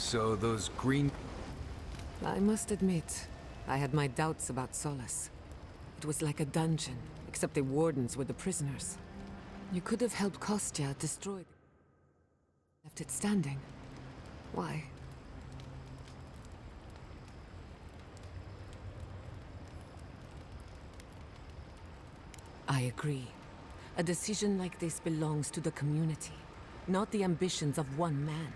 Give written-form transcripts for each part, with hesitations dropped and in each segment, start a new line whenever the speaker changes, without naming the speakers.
So those green...
I must admit, I had my doubts about Solace. It was like a dungeon, except the wardens were the prisoners. You could have helped Kostya destroy it. Left it standing. Why? I agree. A decision like this belongs to the community, not the ambitions of one man.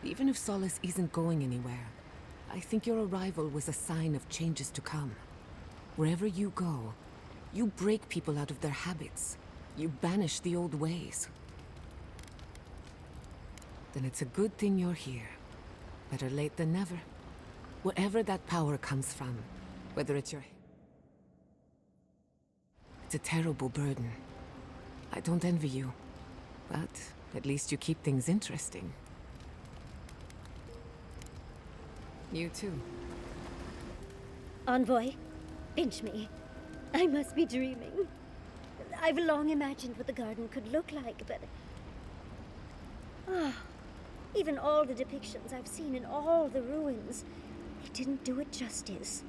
Even if Solace isn't going anywhere, I think your arrival was a sign of changes to come. Wherever you go, you break people out of their habits. You banish the old ways. Then it's a good thing you're here. Better late than never. Wherever that power comes from, whether it's your... It's a terrible burden. I don't envy you, but at least you keep things interesting. You too.
Envoy, pinch me. I must be dreaming. I've long imagined what the garden could look like, but... even all the depictions I've seen in all the ruins, they didn't do it justice.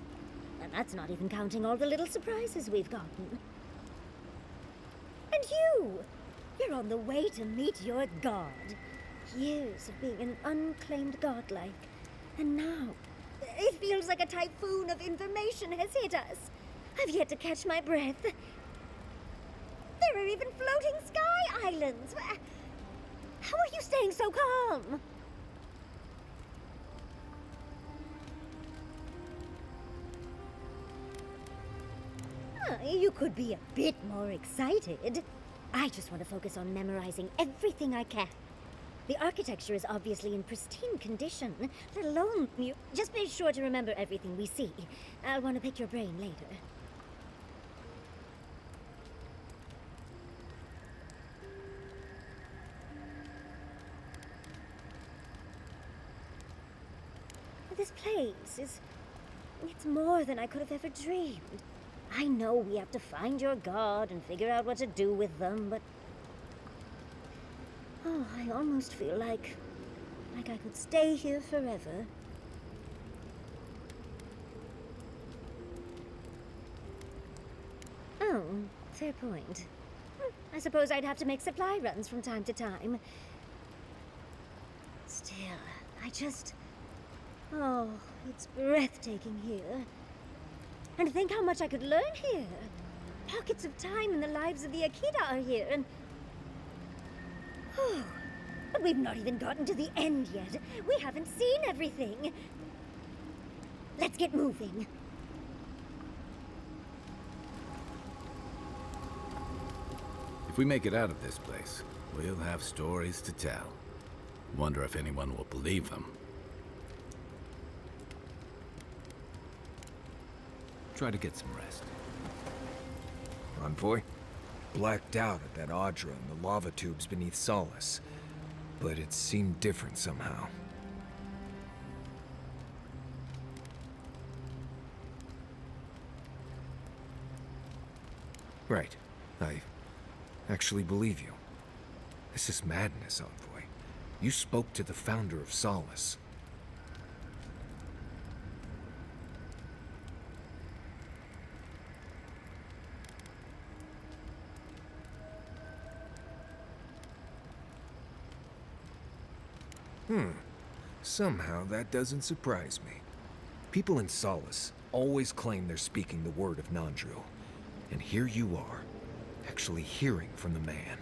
And that's not even counting all the little surprises we've gotten. And you're on the way to meet your god. Years of being an unclaimed godlike. And now, it feels like a typhoon of information has hit us. I've yet to catch my breath. There are even floating sky islands. How are you staying so calm? You could be a bit more excited. I just want to focus on memorizing everything I can. The architecture is obviously in pristine condition, let alone you. Just be sure to remember everything we see. I'll want to pick your brain later. This place it's more than I could have ever dreamed. I know we have to find your god and figure out what to do with them, but... oh, I almost feel like I could stay here forever. Oh, fair point. I suppose I'd have to make supply runs from time to time. Still, I just... oh, it's breathtaking here. And think how much I could learn here. Pockets of time in the lives of the Akita are here, and... oh, but we've not even gotten to the end yet. We haven't seen everything. Let's get moving.
If we make it out of this place, we'll have stories to tell. Wonder if anyone will believe them.
Try to get some rest. Envoy? Blacked out at that Audra in the lava tubes beneath Solace. But it seemed different somehow. Right. I actually believe you. This is madness, Envoy. You spoke to the founder of Solace. Somehow that doesn't surprise me. People in Solace always claim they're speaking the word of Nandru. And here you are, actually hearing from the man.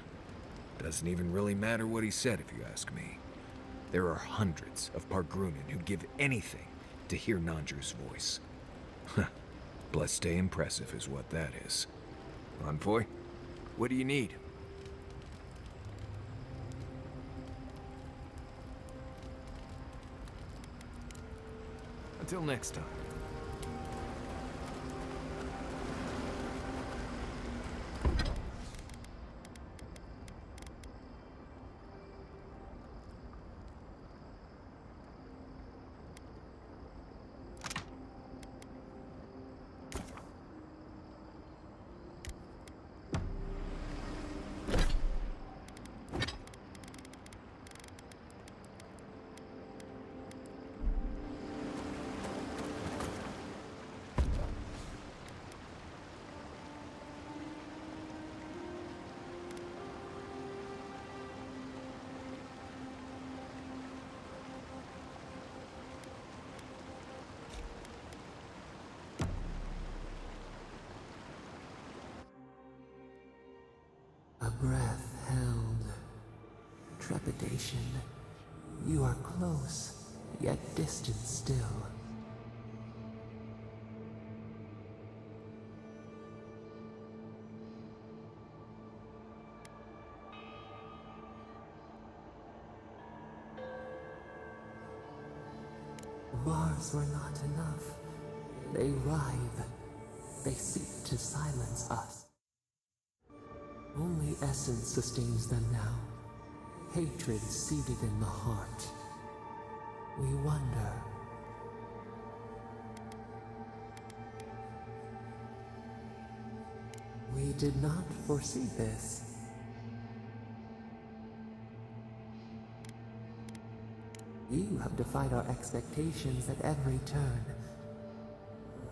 Doesn't even really matter what he said if you ask me. There are hundreds of Pargrunan who'd give anything to hear Nandru's voice. Blessed day impressive is what that is. Envoy, what do you need? Until next time.
breath held. Trepidation. You are close, yet distant still. Bars were not enough. They writhe. They seek to silence us. Only essence sustains them now. Hatred seated in the heart. We wonder. We did not foresee this. You have defied our expectations at every turn.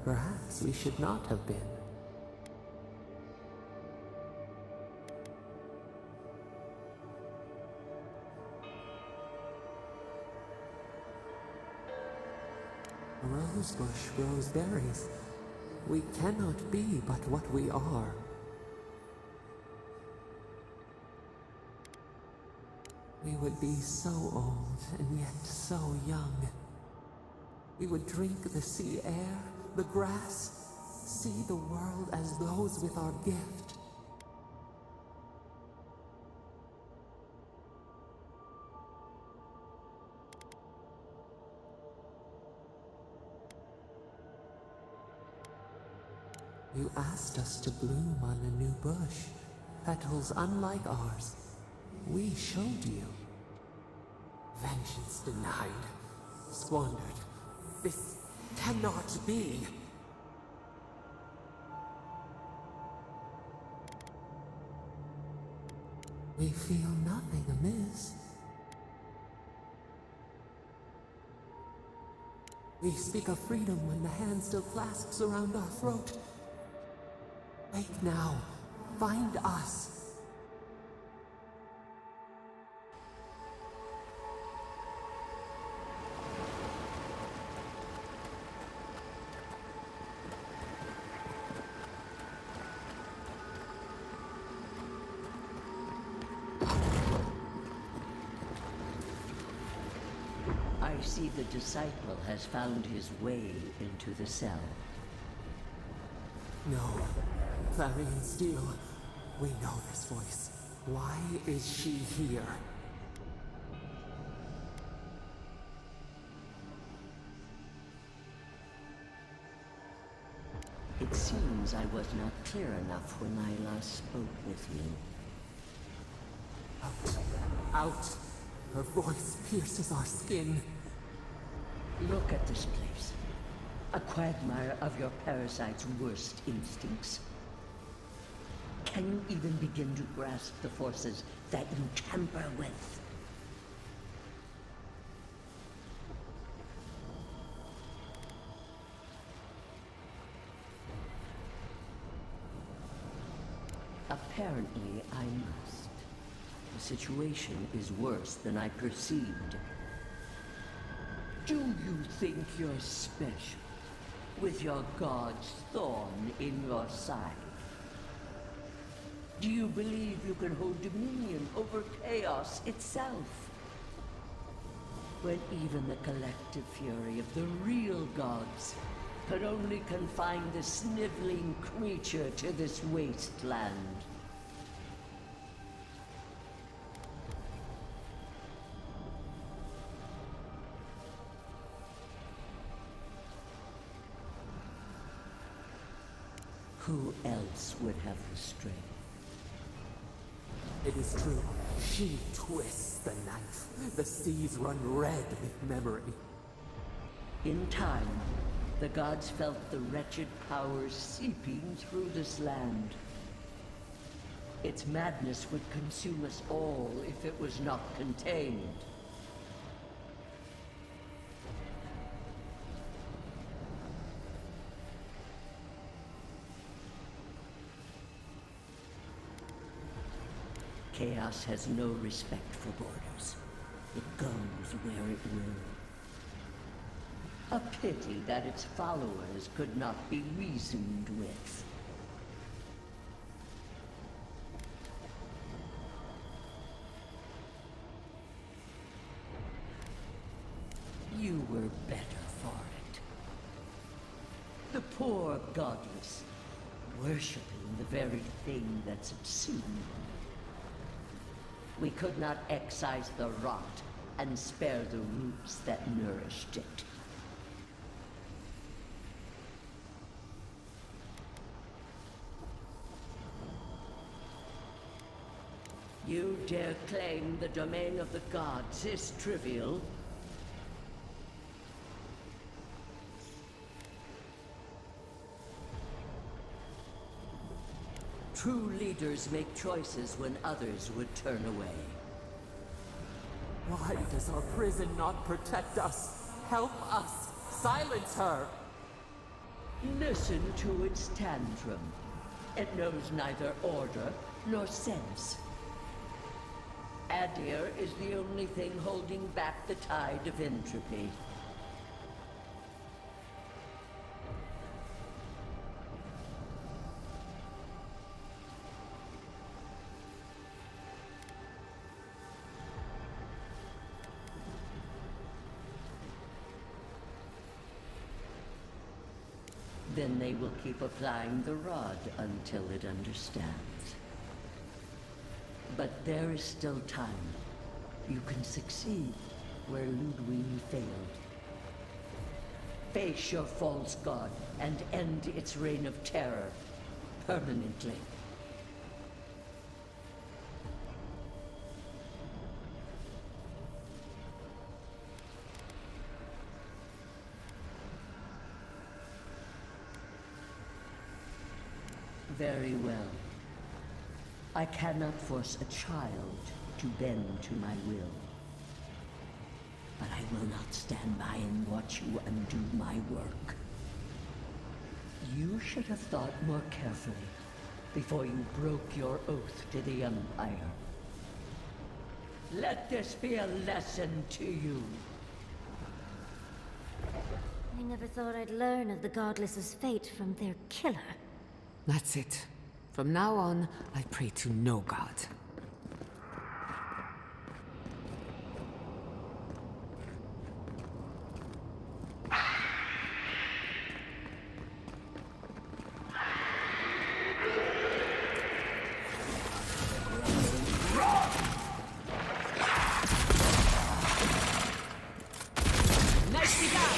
Perhaps we should not have been. Rosebush grows berries. We cannot be but what we are. We would be so old and yet so young. We would drink the sea air, the grass, see the world as those with our gift. You asked us to bloom on a new bush, petals unlike ours. We showed you. Vengeance denied, squandered. This cannot be. We feel nothing amiss. We speak of freedom when the hand still clasps around our throat. Wake now. Find us.
I see the disciple has found his way into the cell.
No. Clarion Steel. We know this voice. Why is she here?
It seems I was not clear enough when I last spoke with you.
Out. Out. Her voice pierces our skin.
Look at this place. A quagmire of your parasite's worst instincts. Can you even begin to grasp the forces that you tamper with? Apparently, I must. The situation is worse than I perceived. Do you think you're special, with your god's thorn in your side? Do you believe you can hold dominion over chaos itself? When even the collective fury of the real gods could only confine the sniveling creature to this wasteland. Who else would have the strength?
It is true. She twists the knife. The seas run red with memory.
In time, the gods felt the wretched powers seeping through this land. Its madness would consume us all if it was not contained. Chaos has no respect for borders. It goes where it will. A pity that its followers could not be reasoned with. never better for it. The poor godless, worshipping the very thing that's obscene. We could not excise the rot and spare the roots that nourished it. You dare claim the domain of the gods is trivial? True leaders make choices when others would turn away.
Why does our prison not protect us? Help us! Silence her!
Listen to its tantrum. It knows neither order nor sense. Adir is the only thing holding back the tide of entropy. Then they will keep applying the rod until it understands. But there is still time. You can succeed where Ludwig failed. Face your false god and end its reign of terror permanently. Very well. I cannot force a child to bend to my will. But I will not stand by and watch you undo my work. You should have thought more carefully before you broke your oath to the Empire. Let this be a lesson to you.
I never thought I'd learn of the Godless's fate from their killer.
That's it. From now on, I pray to no god. Nicely done!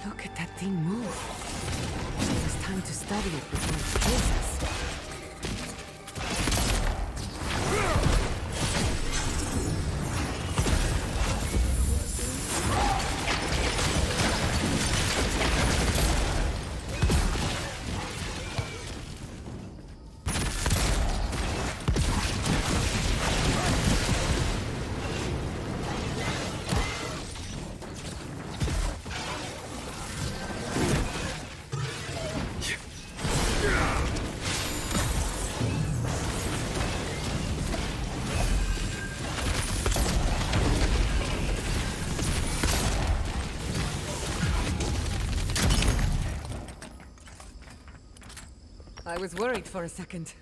Look at that thing move. It was time to study it before it kills us. I was worried for a second.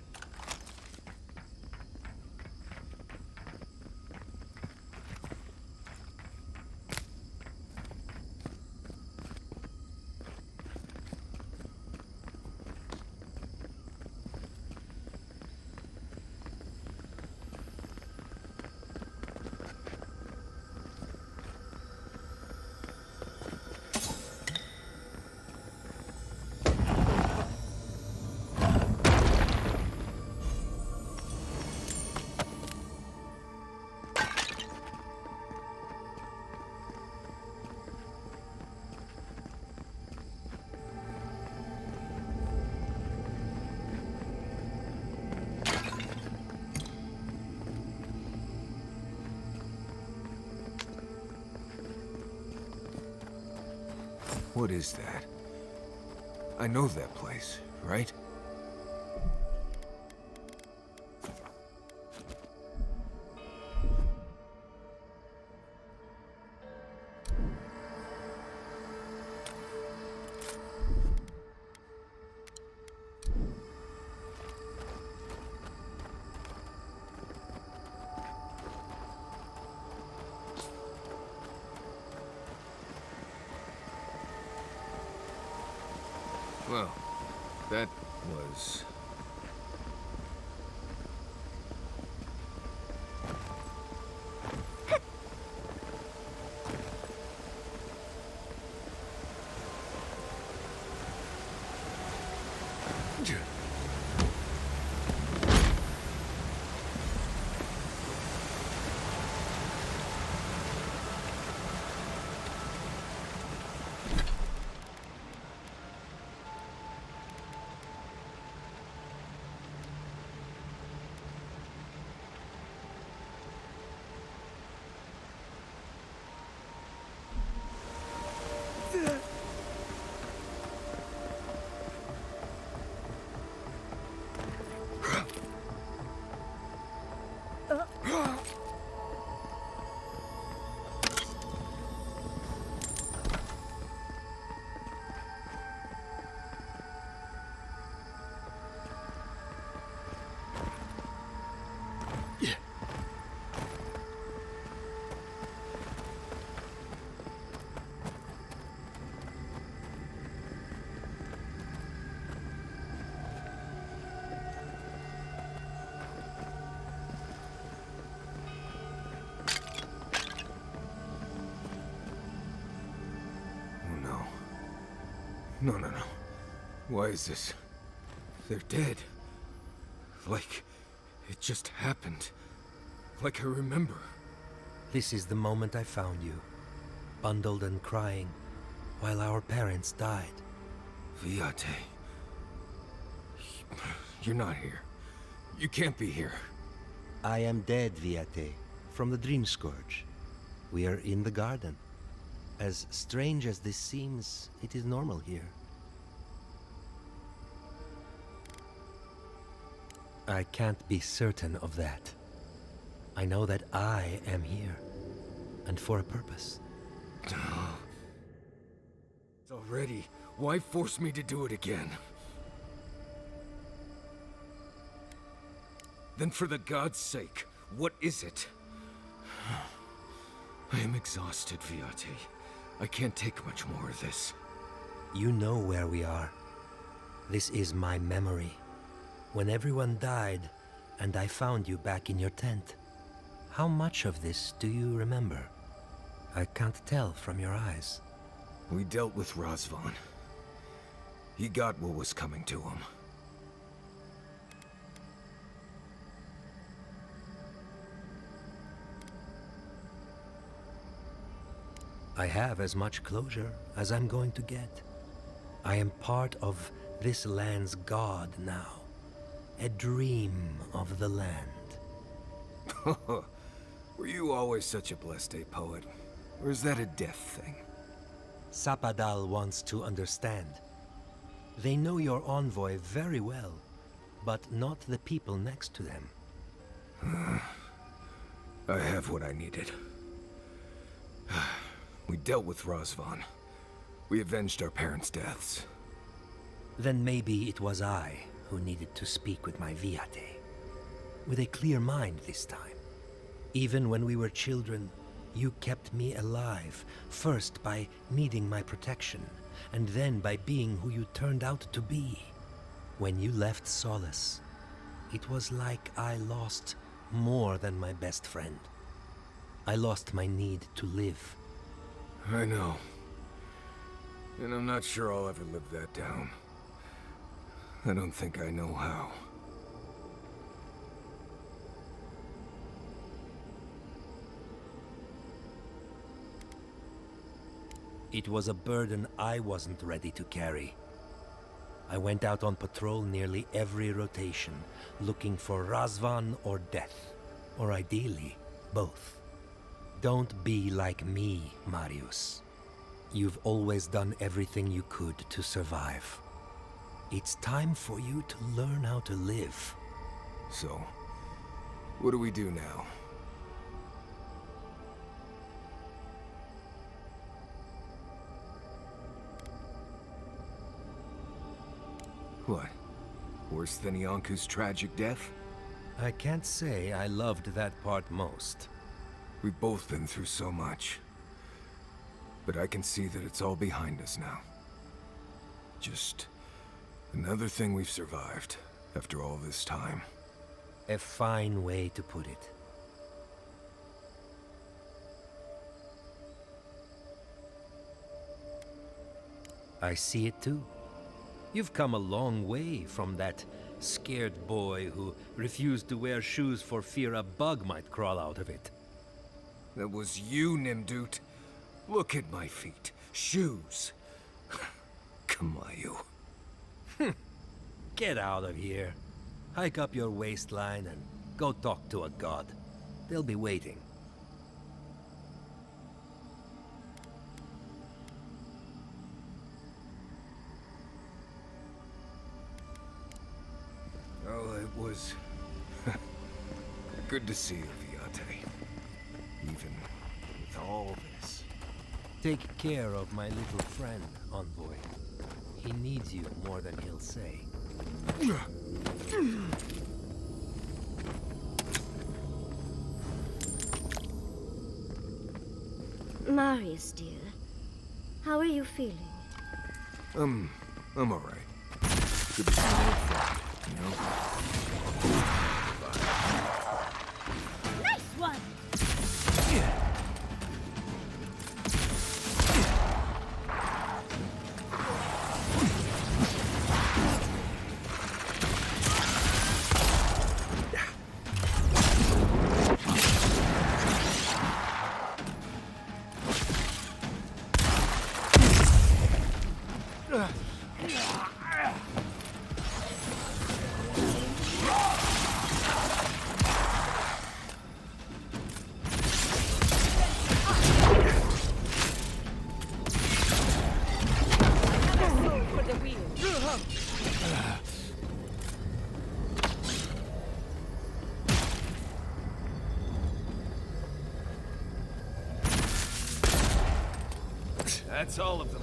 What is that? I know that place, right? Well, that was... No. Why is this? They're dead. Like, it just happened. Like I remember.
This is the moment I found you, bundled and crying, while our parents died.
Viate. You're not here. You can't be here.
I am dead, Viate, from the Dream Scourge. We are in the garden. As strange as this seems, it is normal here. I can't be certain of that. I know that I am here, and for a purpose.
Already, why force me to do it again? Then for the god's sake, what is it? I am exhausted, Viate. I can't take much more of this.
You know where we are. This is my memory. When everyone died, and I found you back in your tent. How much of this do you remember? I can't tell from your eyes.
We dealt with Razvan. He got what was coming to him.
I have as much closure as I'm going to get. I am part of this land's god now. A dream of the land.
Were you always such a blessed day poet? Or is that a death thing?
Sapadal wants to understand. They know your envoy very well, but not the people next to them.
I have what I needed. We dealt with Razvan. We avenged our parents' deaths.
Then maybe it was I who needed to speak with my Viate. With a clear mind this time. Even when we were children, you kept me alive, first by needing my protection, and then by being who you turned out to be. When you left Solace, it was like I lost more than my best friend. I lost my need to live.
I know. And I'm not sure I'll ever live that down. I don't think I know how.
It was a burden I wasn't ready to carry. I went out on patrol nearly every rotation, looking for Razvan or death, or ideally, both. Don't be like me, Marius. You've always done everything you could to survive. It's time for you to learn how to live.
So, what do we do now? What? Worse than Ianku's tragic death?
I can't say I loved that part most.
We've both been through so much. But I can see that it's all behind us now. Just another thing we've survived after all this time.
A fine way to put it. I see it too. You've come a long way from that scared boy who refused to wear shoes for fear a bug might crawl out of it.
That was you, Nimdut. Look at my feet. Shoes. Kamayu.
Get out of here. Hike up your waistline and go talk to a god. They'll be waiting.
Oh, it was good to see you, Viate. Even with all this.
Take care of my little friend, Envoy. He needs you more than he'll say.
Marius, dear. How are you feeling?
I'm all right. Good to see you, old friend, you know?
Nice one!
That's all of them.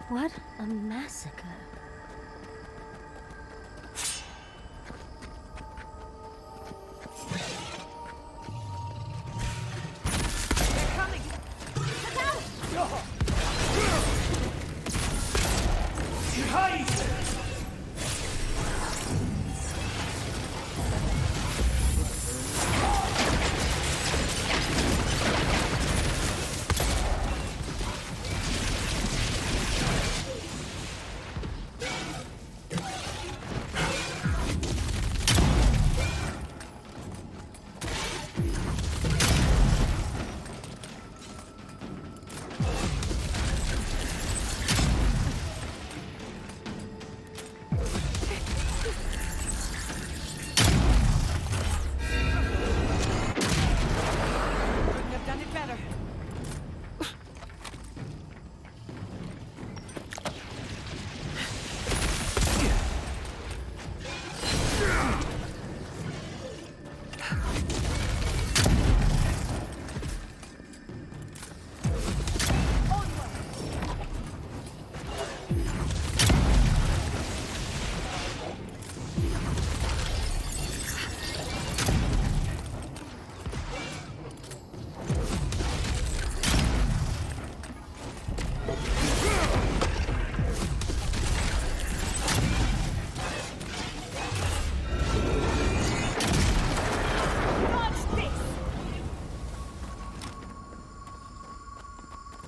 What a massacre.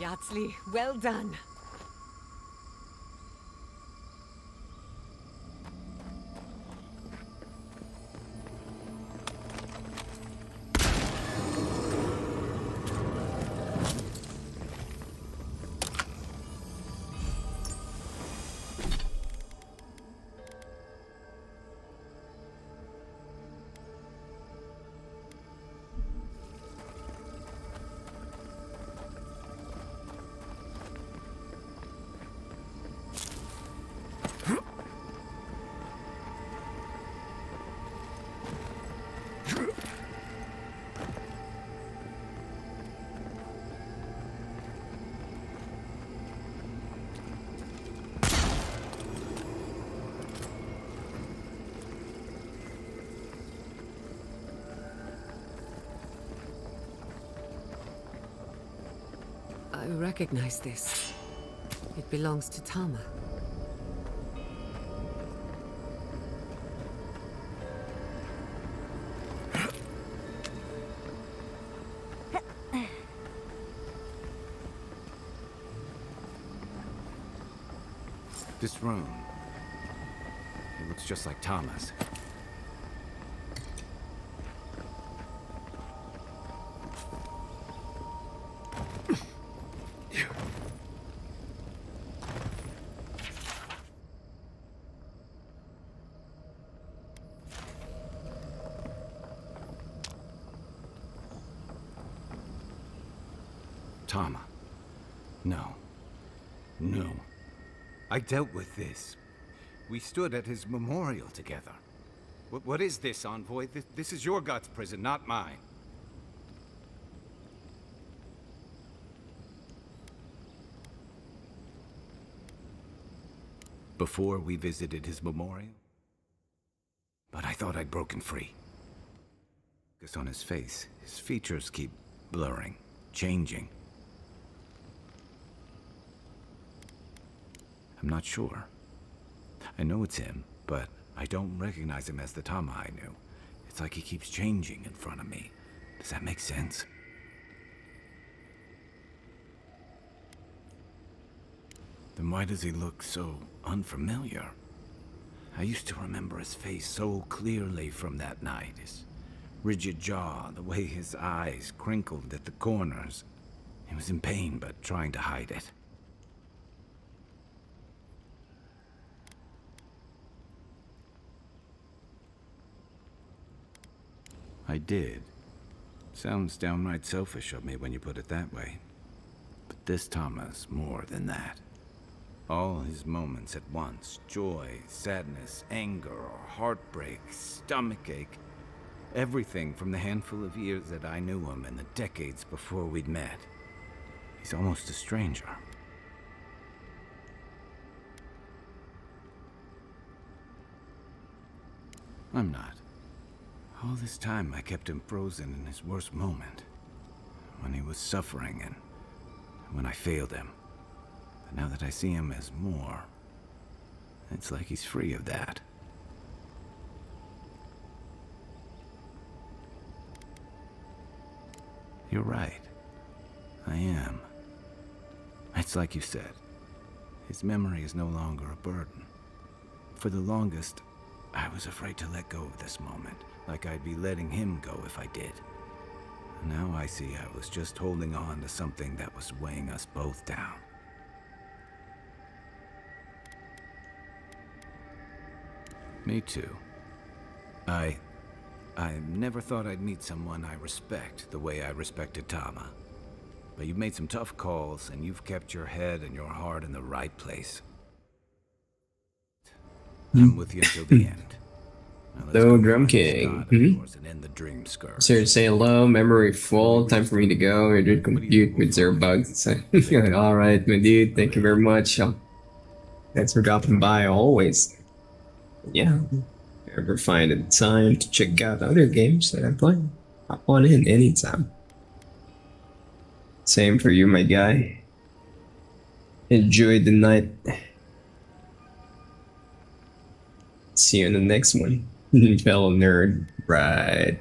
Yatzli, well done. I recognize this. It belongs to Tama.
This rune. It looks just like Tama's. Tama. No. No. I dealt with this. We stood at his memorial together. What is this, Envoy? This is your God's prison, not mine. before we visited his memorial. But I thought I'd broken free. Because on his face, his features keep blurring, changing. I'm not sure. I know it's him, but I don't recognize him as the Tama I knew. It's like he keeps changing in front of me. Does that make sense? Then why does he look so unfamiliar? I used to remember his face so clearly from that night. His rigid jaw, the way his eyes crinkled at the corners. He was in pain, but trying to hide it. I did. Sounds downright selfish of me when you put it that way. But this Tama's more than that. All his moments at once, joy, sadness, anger, or heartbreak, stomachache, everything from the handful of years that I knew him and the decades before we'd met. He's almost a stranger. I'm not. All this time I kept him frozen in his worst moment. When he was suffering and when I failed him. But now that I see him as more, it's like he's free of that. You're right. I am. It's like you said. His memory is no longer a burden. For the longest, I was afraid to let go of this moment. Like I'd be letting him go if I did. Now I see I was just holding on to something that was weighing us both down. Me too. I never thought I'd meet someone I respect the way I respected Tama. But you've made some tough calls, and you've kept your head and your heart in the right place. I'm with you until the end.
Hello, Drum King. Sir, say hello. Memory full. Time for me to go. I did compute with zero bugs. All right, my dude. Thank you very much. Thanks for dropping by always. Yeah. Ever find a time to check out other games that I'm playing? Hop on in anytime. Same for you, my guy. Enjoy the night. See you in the next one. Fellow nerd. Right.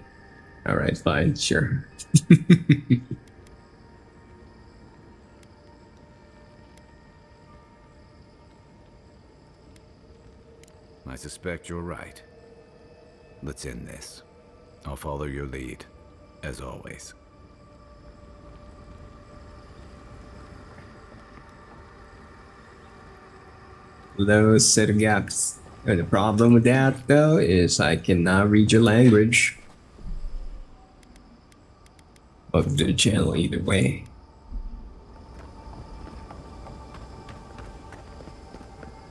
Alright, fine, sure.
I suspect you're right. Let's end this. I'll follow your lead, as always.
Low set of gaps. The problem with that, though, is I cannot read your language of the channel either way.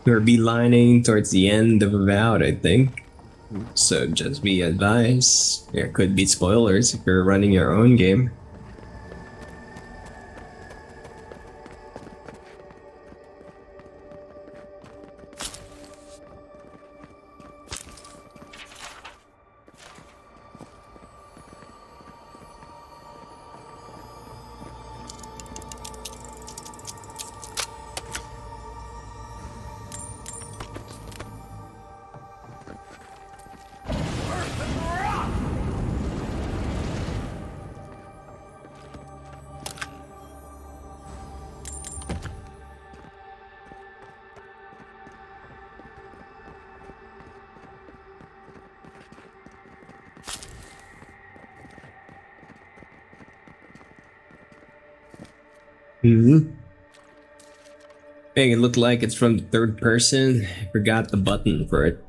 We're beelining towards the end of Avowed, I think. So just be advised, there could be spoilers if you're running your own game. Dang, it looked like it's from the third person. I forgot the button for it.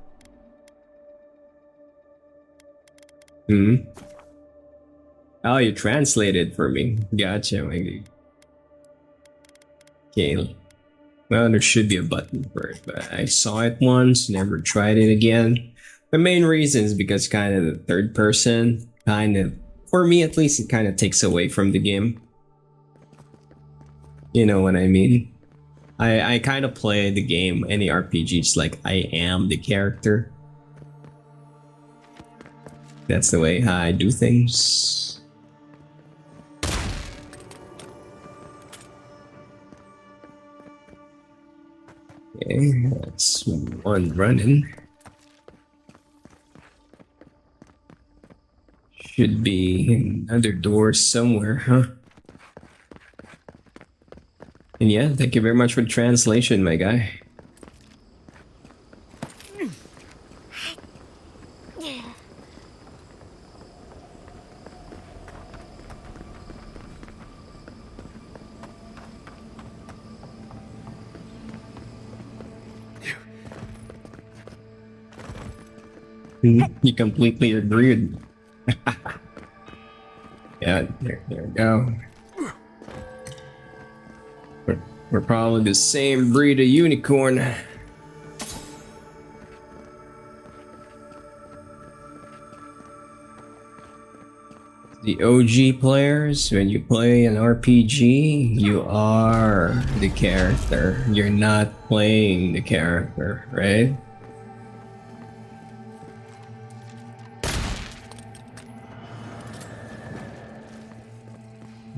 Oh, you translated for me. Gotcha, maybe. Okay. Well, there should be a button for it, but I saw it once, never tried it again. The main reason is because kind of the third person, for me at least, it kind of takes away from the game. You know what I mean? I kind of play the game, any RPGs, like I am the character. That's the way I do things. Okay, that's one running. Should be another door somewhere, huh? And yeah, thank you very much for the translation, my guy. You completely agreed. Yeah, there we go. We're probably the same breed of unicorn. The OG players, when you play an RPG, you are the character. You're not playing the character, right?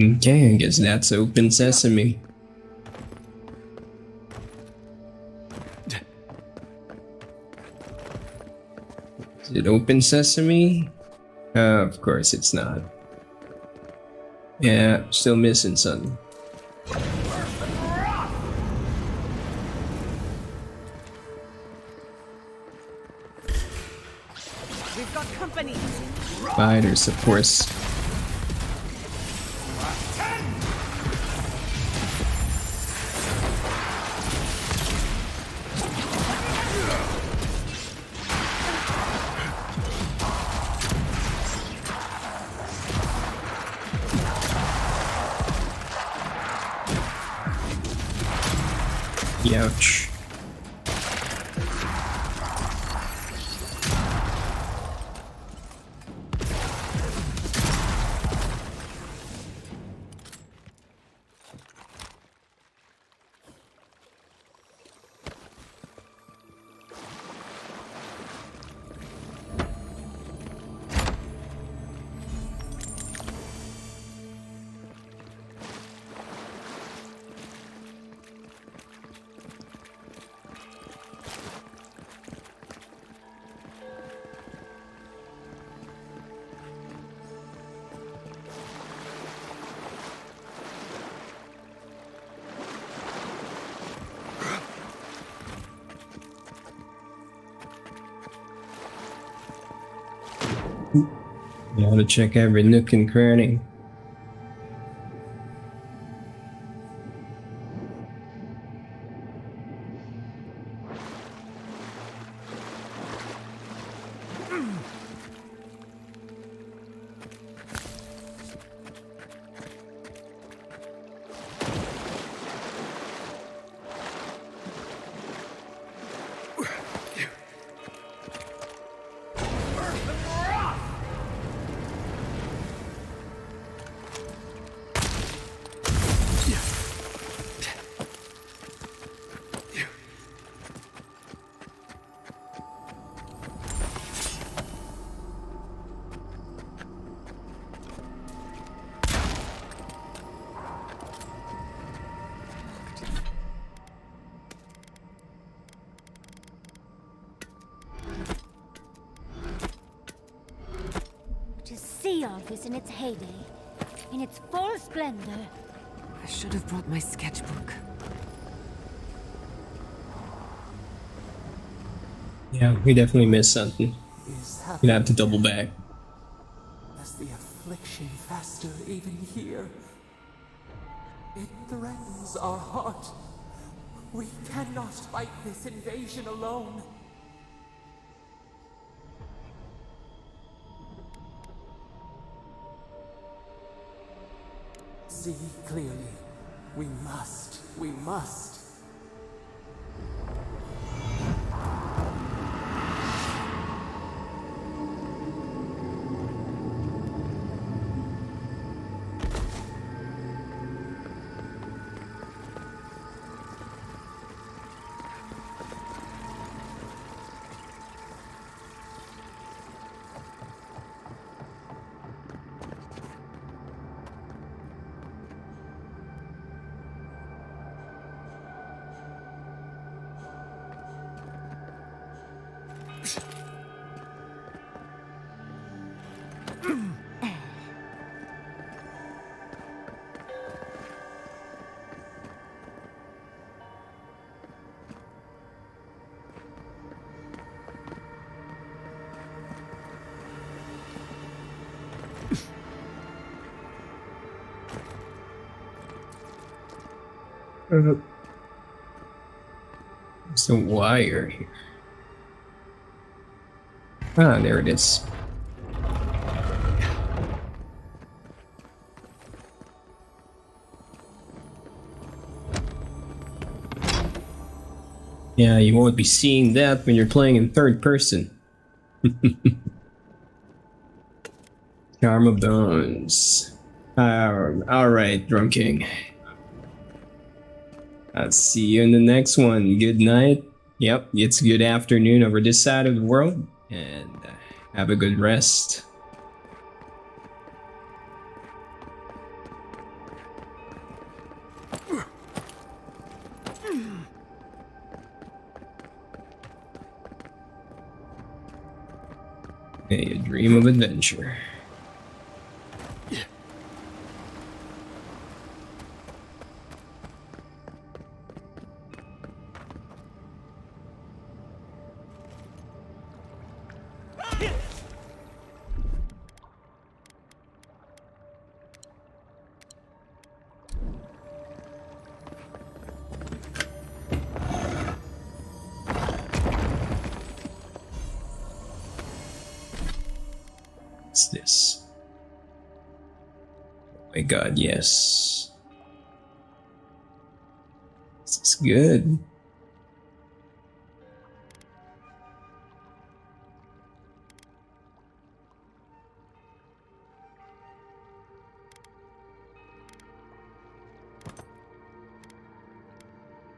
Okay, I guess that's open sesame. Is it open sesame? Of course it's not. Yeah, still missing something.
We've got company.
Spiders, of course. Ouch. You ought to check every nook and cranny.
Office in its heyday, in its full splendor.
I should have brought my sketchbook.
Yeah, we definitely missed something.
Is
Gonna have to double back.
As the affliction faster even here. It threatens our heart. We cannot fight this invasion alone. See clearly. We must. We must.
There's a wire here. Ah, there it is. Yeah, you won't be seeing that when you're playing in third person. Charm of Bones. Alright, Drum King. I'll see you in the next one. Good night. Yep, it's good afternoon over this side of the world. And have a good rest. May you dream of adventure. What's this? Oh my god, yes. This is good.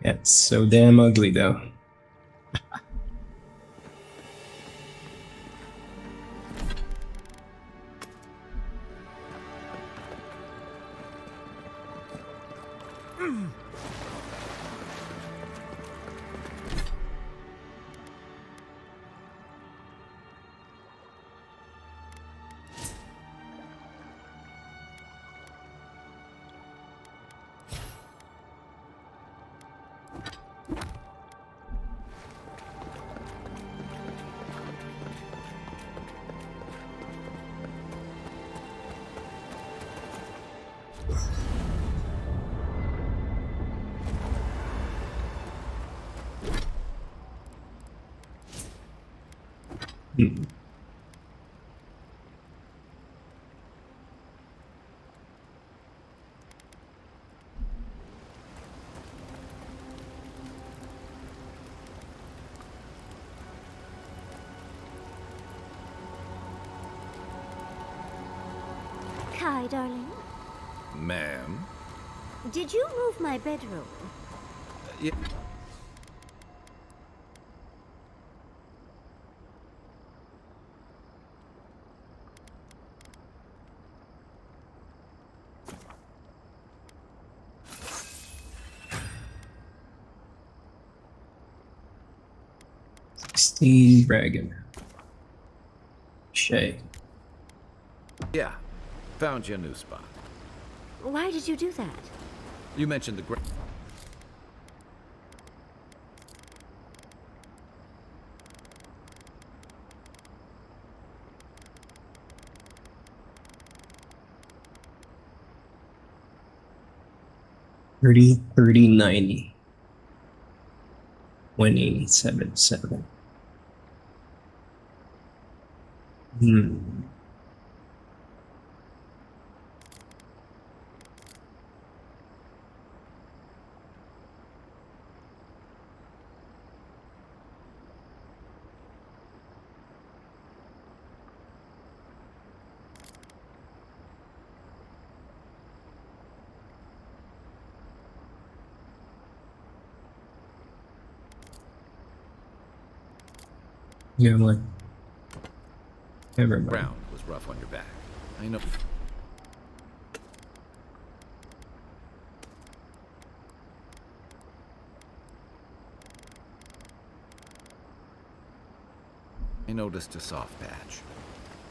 Yeah, it's so damn ugly though.
Kai, darling,
Ma'am?
did you move my bedroom?
Yeah.
Steve Dragon. Shay.
Yeah, found you a new spot.
Why did you do that?
You mentioned the great.
$30, 90. 187.7. Yeah, I'm like, never mind.
Ground was rough on your back. I know. I noticed a soft patch.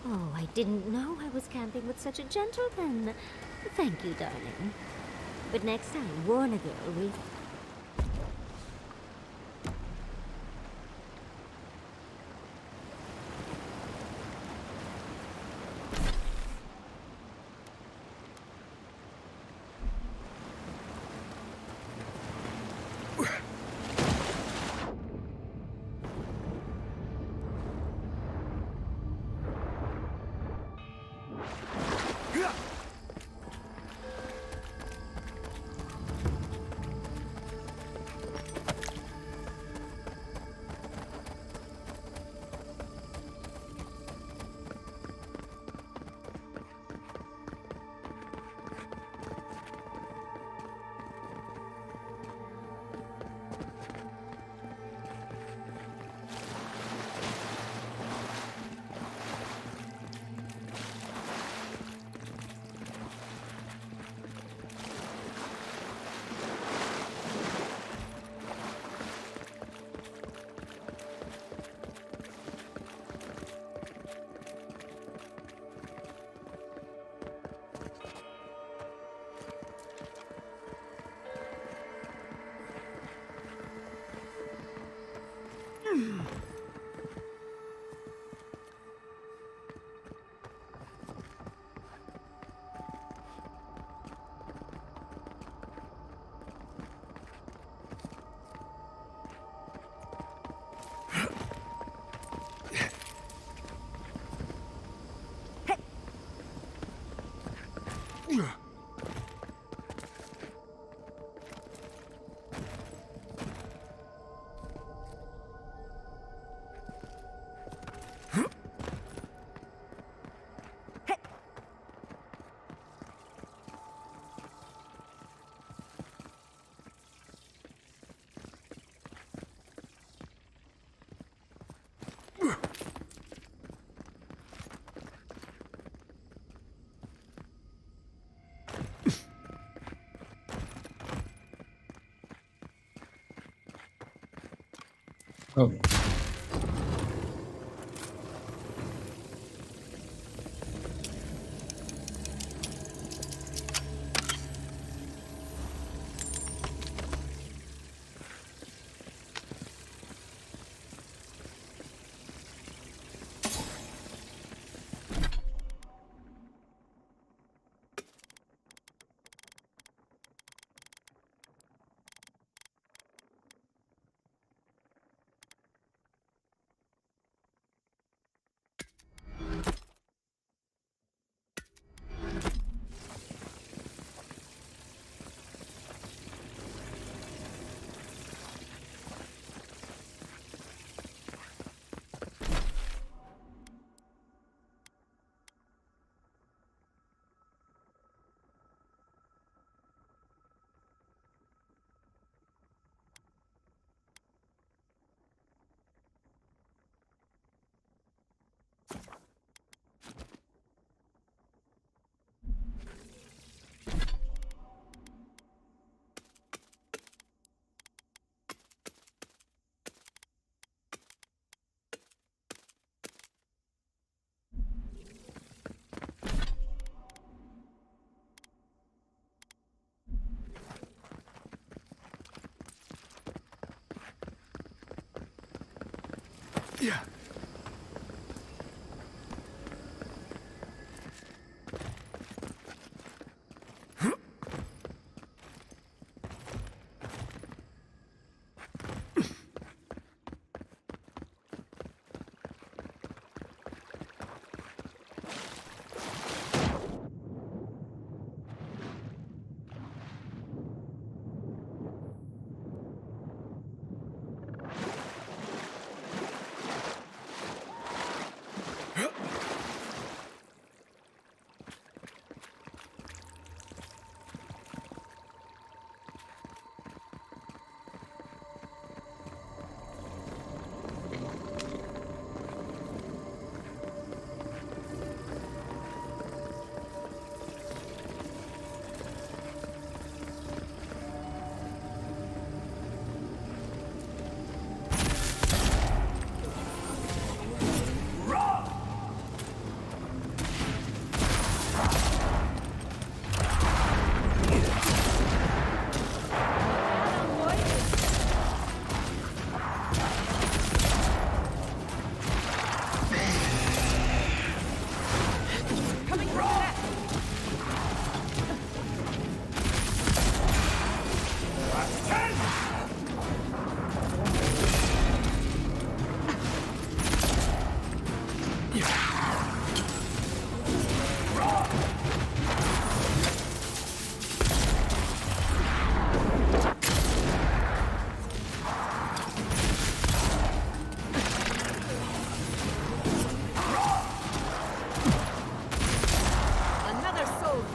Oh, I didn't know I was camping with such a gentleman. Thank you, darling. But next time, warn a girl with...
Oh.
Yeah.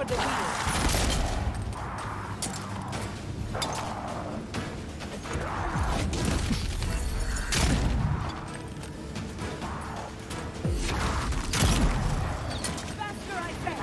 for the wheel. Faster, I say!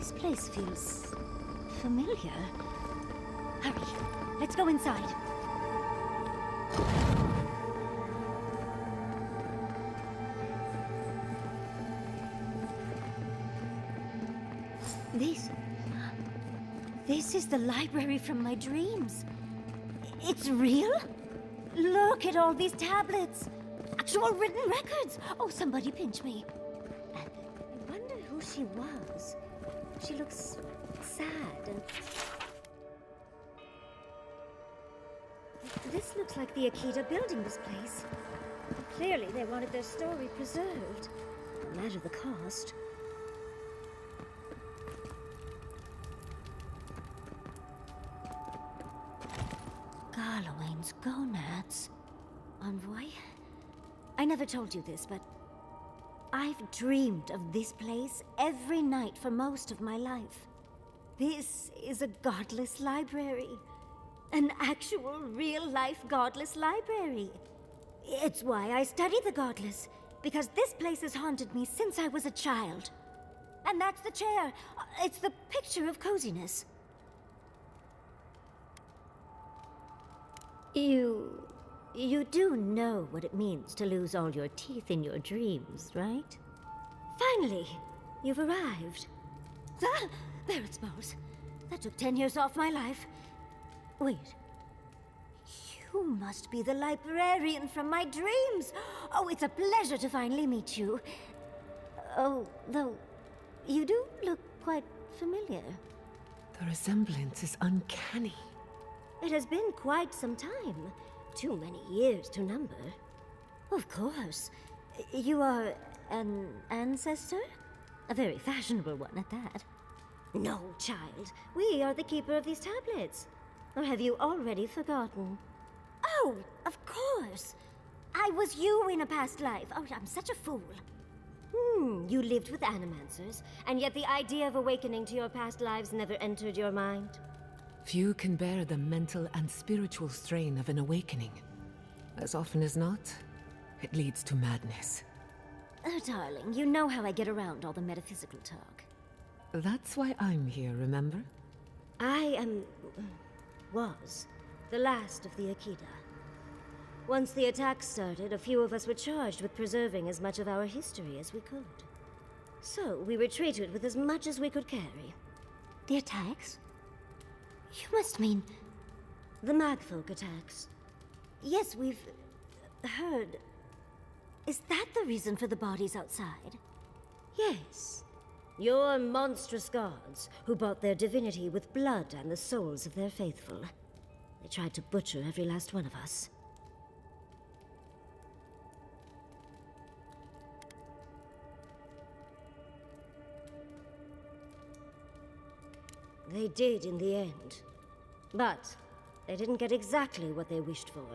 This place feels familiar. Hurry, let's go inside. This is the library from my dreams. It's real? Look at all these tablets. Actual written records. Oh, somebody pinch me. I wonder who she was. She looks sad and... This looks like the Akita building this place. Clearly they wanted their story preserved, no matter the cost. Garlowain's gonads. Envoy? I never told you this, but I've dreamed of this place every night for most of my life. This is a godless library. An actual, real-life godless library. It's why I study the godless, because this place has haunted me since I was a child. And that's the chair. It's the picture of coziness. You do know what it means to lose all your teeth in your dreams, right? Finally, you've arrived. Ah, there it smells. That took 10 years off my life. Wait. You must be the librarian from my dreams. Oh, it's a pleasure to finally meet you. Oh, though, you do look quite familiar.
The resemblance is uncanny.
It has been quite some time. Too many years to number. Of course. You are an ancestor? A very fashionable one at that. No, child. We are the keeper of these tablets. Or have you already forgotten? Oh, of course. I was you in a past life. Oh, I'm such a fool. You lived with animancers, and yet the idea of awakening to your past lives never entered your mind.
Few can bear the mental and spiritual strain of an awakening. As often as not, it leads to madness.
Oh, darling, you know how I get around all the metaphysical talk.
That's why I'm here, remember?
Was the last of the Akita. Once the attack started, a few of us were charged with preserving as much of our history as we could. So we retreated with as much as we could carry. The attacks? You must mean... the Magfolk attacks. Yes, we've... heard. Is that the reason for the bodies outside? Yes. Your monstrous gods, who bought their divinity with blood and the souls of their faithful. They tried to butcher every last one of us. They did in the end. But they didn't get exactly what they wished for.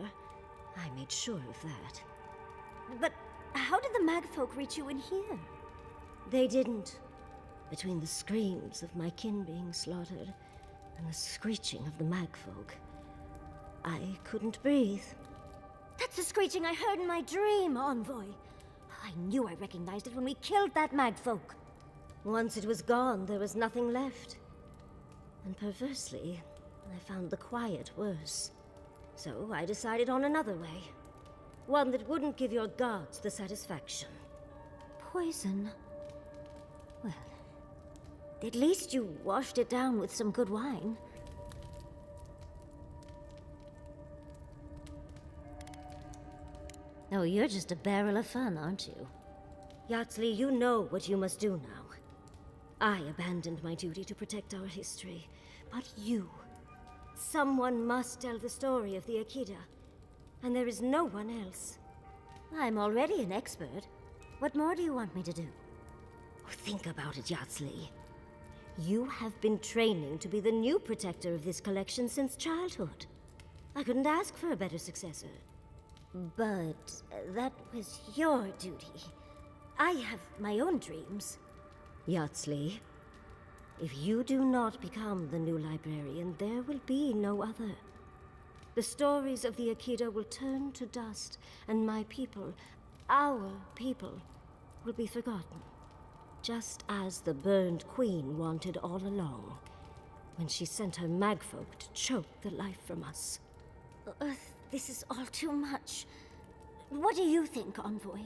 I made sure of that. But how did the Magfolk reach you in here? They didn't. Between the screams of my kin being slaughtered and the screeching of the Magfolk, I couldn't breathe. That's the screeching I heard in my dream, Envoy. I knew I recognized it when we killed that Magfolk. Once it was gone, there was nothing left. And perversely, I found the quiet worse. So I decided on another way. One that wouldn't give your gods the satisfaction. Poison? Well, at least you washed it down with some good wine. Oh, you're just a barrel of fun, aren't you? Yatsley, you know what you must do now. I abandoned my duty to protect our history, but you... someone must tell the story of the Akita, and there is no one else. I'm already an expert. What more do you want me to do? Think about it, Yatsley. You have been training to be the new protector of this collection since childhood. I couldn't ask for a better successor. But that was your duty. I have my own dreams. Yatsley, if you do not become the new librarian, there will be no other. The stories of the Akita will turn to dust, and my people, our people, will be forgotten. Just as the burned queen wanted all along, when she sent her magfolk to choke the life from us. This is all too much. What do you think, Envoy?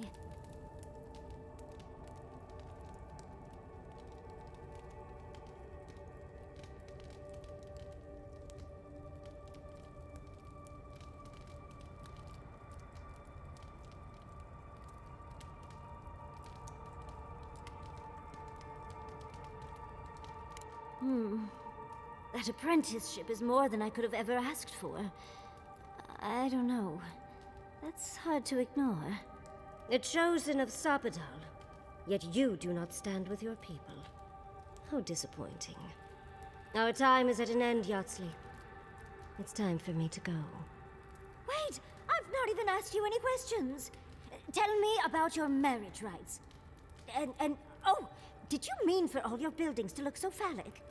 That apprenticeship is more than I could have ever asked for. I don't know. That's hard to ignore. A chosen of Sapadal, yet you do not stand with your people. How disappointing. Our time is at an end, Yatsley. It's time for me to go. Wait! I've not even asked you any questions! Tell me about your marriage rites. Oh, did you mean for all your buildings to look so phallic?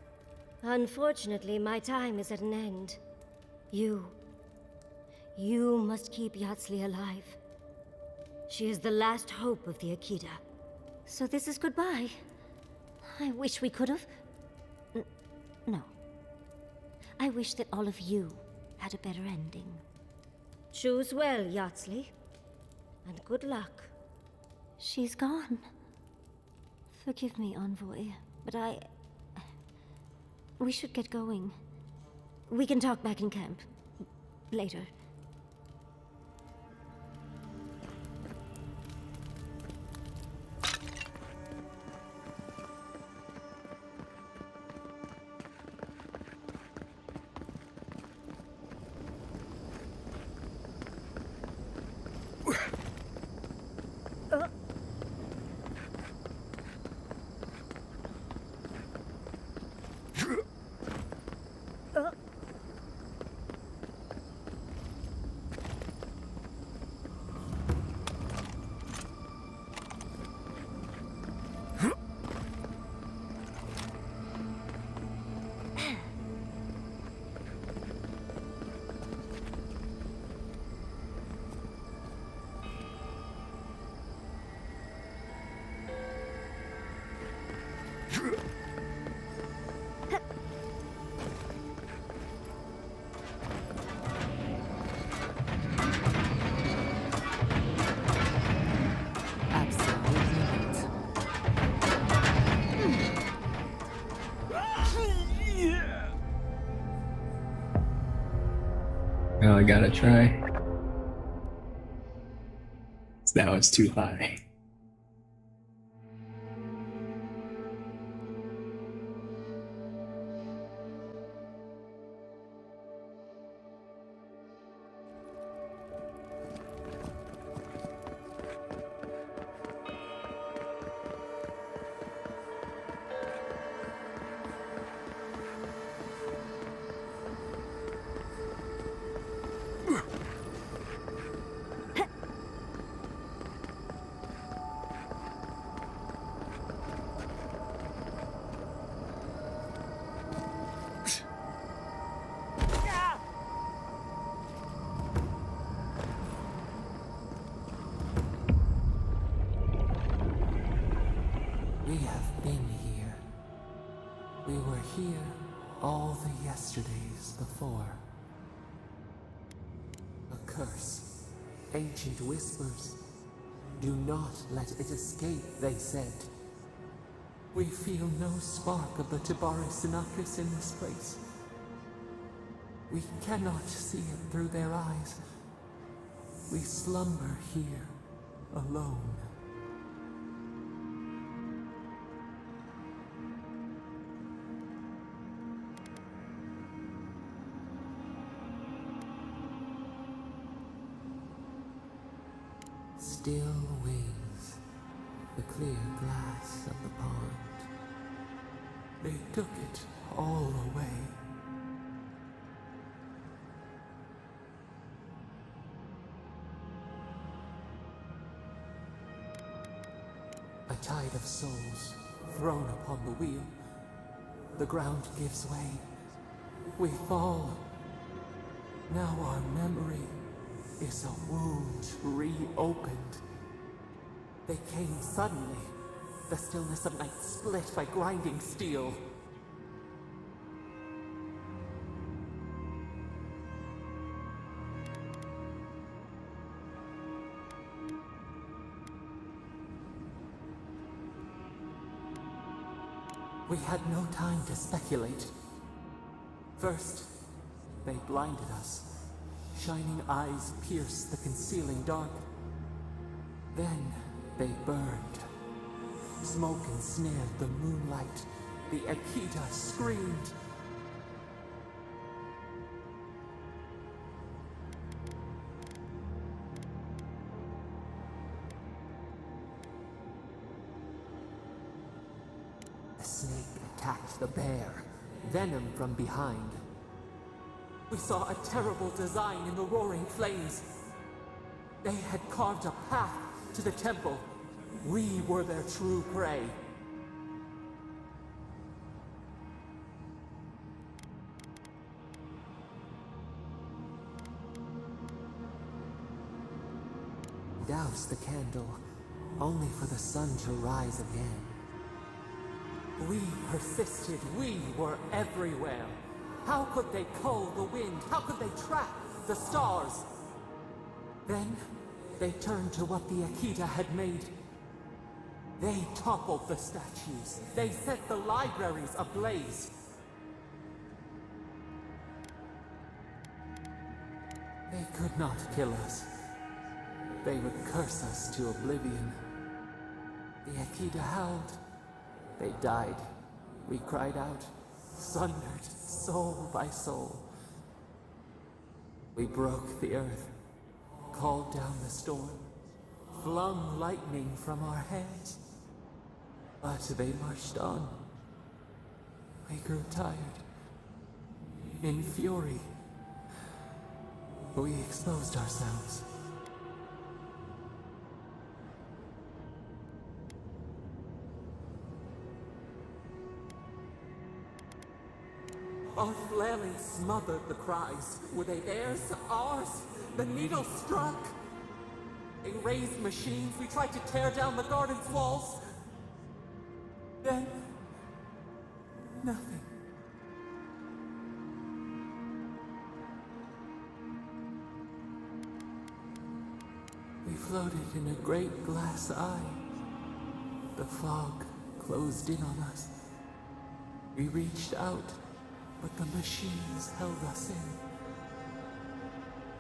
Unfortunately, my time is at an end. You must keep Yatsley alive. She is the last hope of the Akita. So this is goodbye. I wish we could have... No. I wish that all of you had a better ending. Choose well, Yatsley. And good luck. She's gone. Forgive me, Envoy, but we should get going. We can talk back in camp. Later.
Oh, I gotta try. Now it's too high.
We have been here. We were here all the yesterdays before. A curse. Ancient whispers. Do not let it escape, they said. We feel no spark of the Tibaris Sinakis in this place. We cannot see it through their eyes. We slumber here, alone. Still wings, the clear glass of the pond. They took it all away. A tide of souls thrown upon the wheel. The ground gives way. We fall. Now our memory is a wound reopened. They came suddenly, The stillness of night split by grinding steel. We had no time to speculate. First, they blinded us. Shining eyes pierced the concealing dark. Then, they burned. Smoke ensnared the moonlight. The Akita screamed. The snake attacked the bear, venom from behind. We saw a terrible design in the roaring flames. They had carved a path to the temple. We were their true prey. Douse the candle, only for the sun to rise again. We persisted, we were everywhere. How could they cull the wind? How could they track the stars? Then, they turned to what the Akita had made. They toppled the statues. They set the libraries ablaze. They could not kill us. They would curse us to oblivion. The Akita howled. They died. We cried out, sundered soul by soul. We broke the earth, called down the storm, flung lightning from our hands. But they marched on. We grew tired. In fury, we exposed ourselves. Our flailing smothered the cries. Were they theirs? Ours? The needle struck. They raised machines. We tried to tear down the garden's walls. Then, nothing. We floated in a great glass eye. The fog closed in on us. We reached out, but the machines held us in.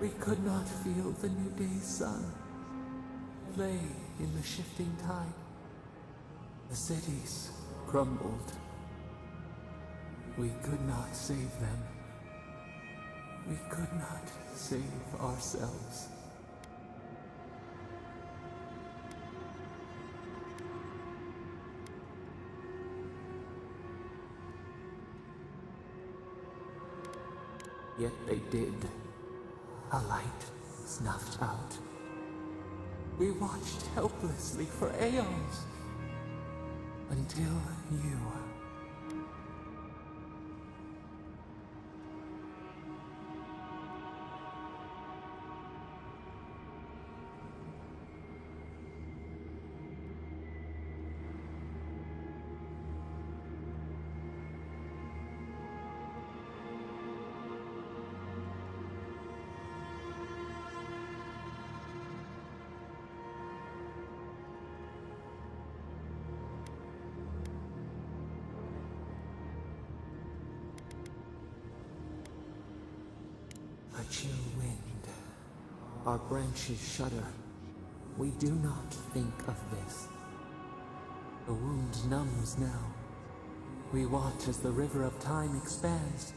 We could not feel the new day's sun play in the shifting tide. The cities crumbled. We could not save them. We could not save ourselves. Yet they did. A light snuffed out. We watched helplessly for aeons. Until you. A chill wind. Our branches shudder. We do not think of this. The wound numbs now. We watch as the river of time expands.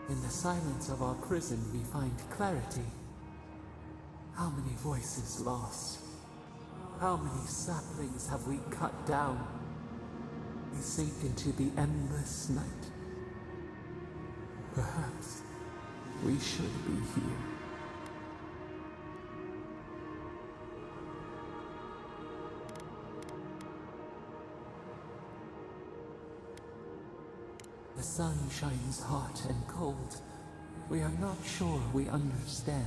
In the silence of our prison we find clarity. How many voices lost? How many saplings have we cut down? We sink into the endless night. Perhaps we should be here. The sun shines hot and cold. We are not sure we understand.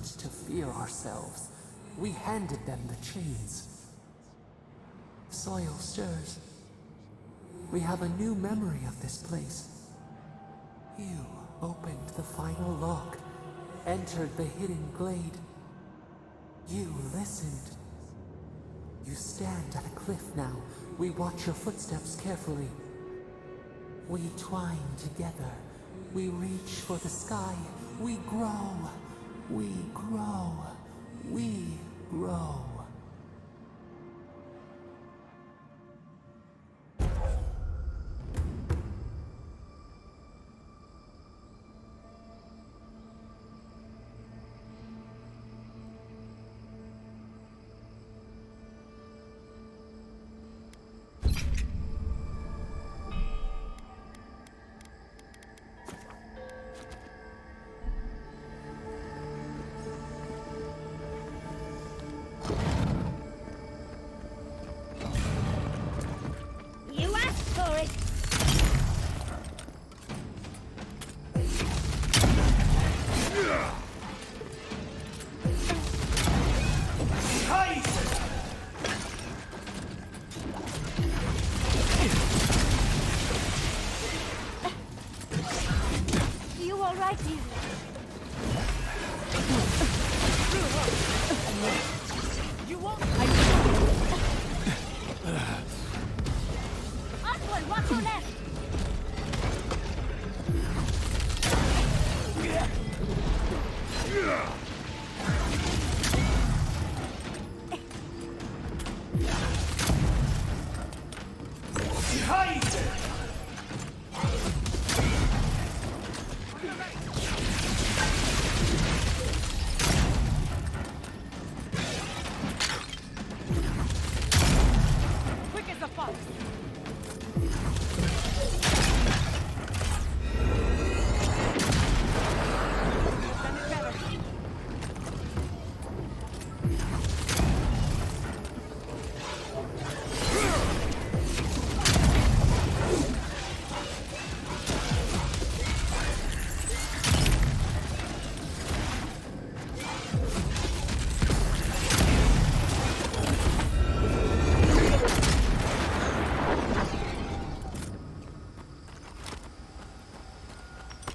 learned to fear ourselves. We handed them the chains. Soil stirs. We have a new memory of this place. You opened the final lock, entered the hidden glade. You listened. You stand at a cliff now. We watch your footsteps carefully. We twine together. We reach for the sky. We grow. We grow. We grow.
You asked for it! You all right, you? You won't. Oswald, watch your left. Quick as a fox. Done it better.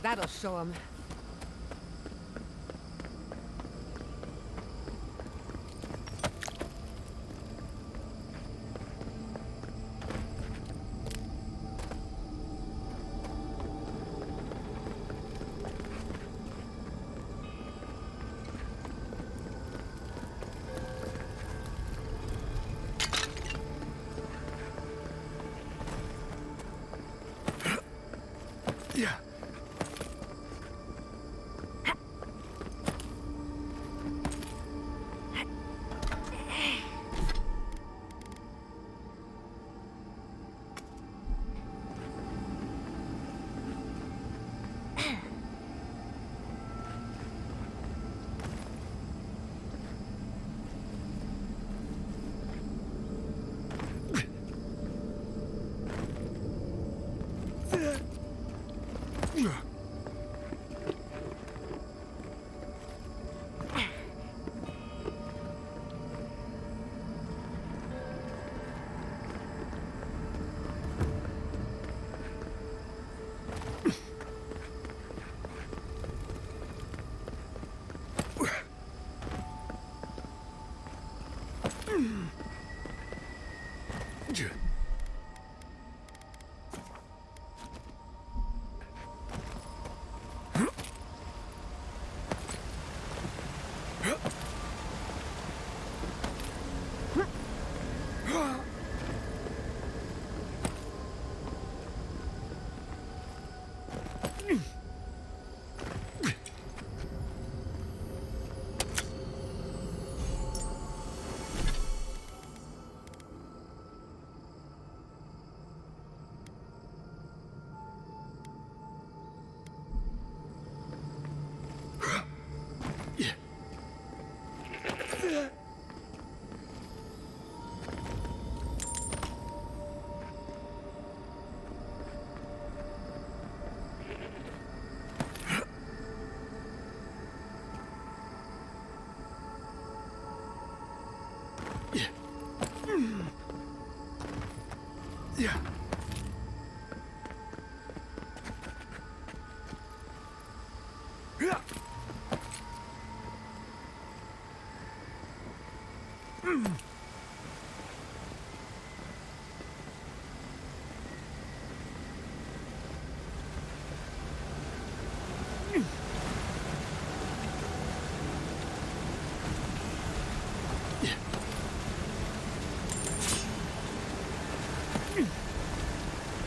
That'll show him.
Yeah.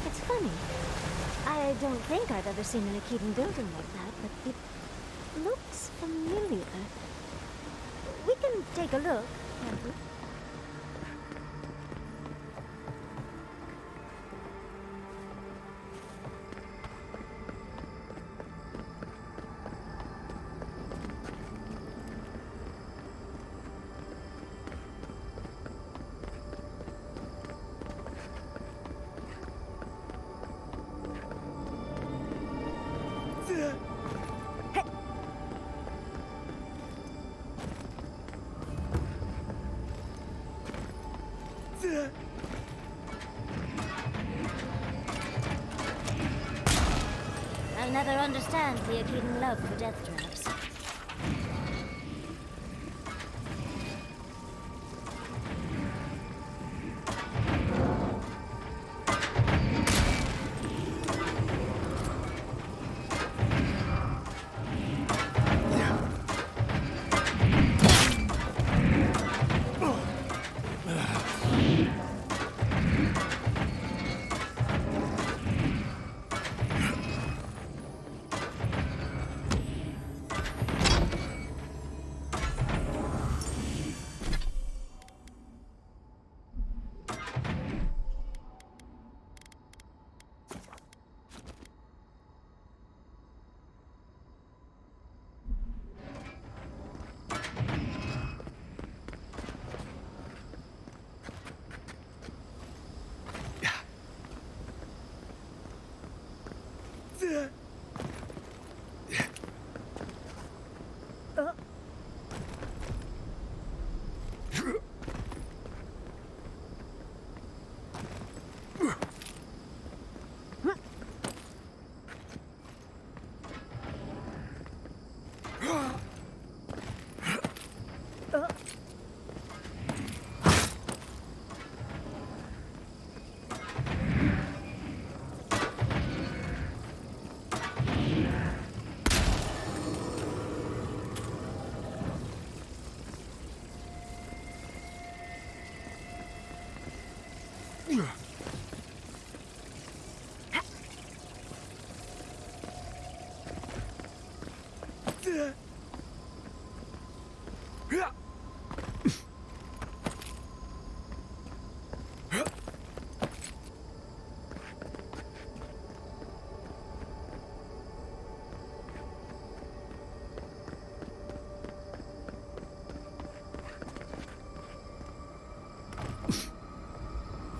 It's funny. I don't think I've ever seen an Akedan building like that, but it looks familiar. We can take a look, can't we? I'll never understand the Akedan love for death traps.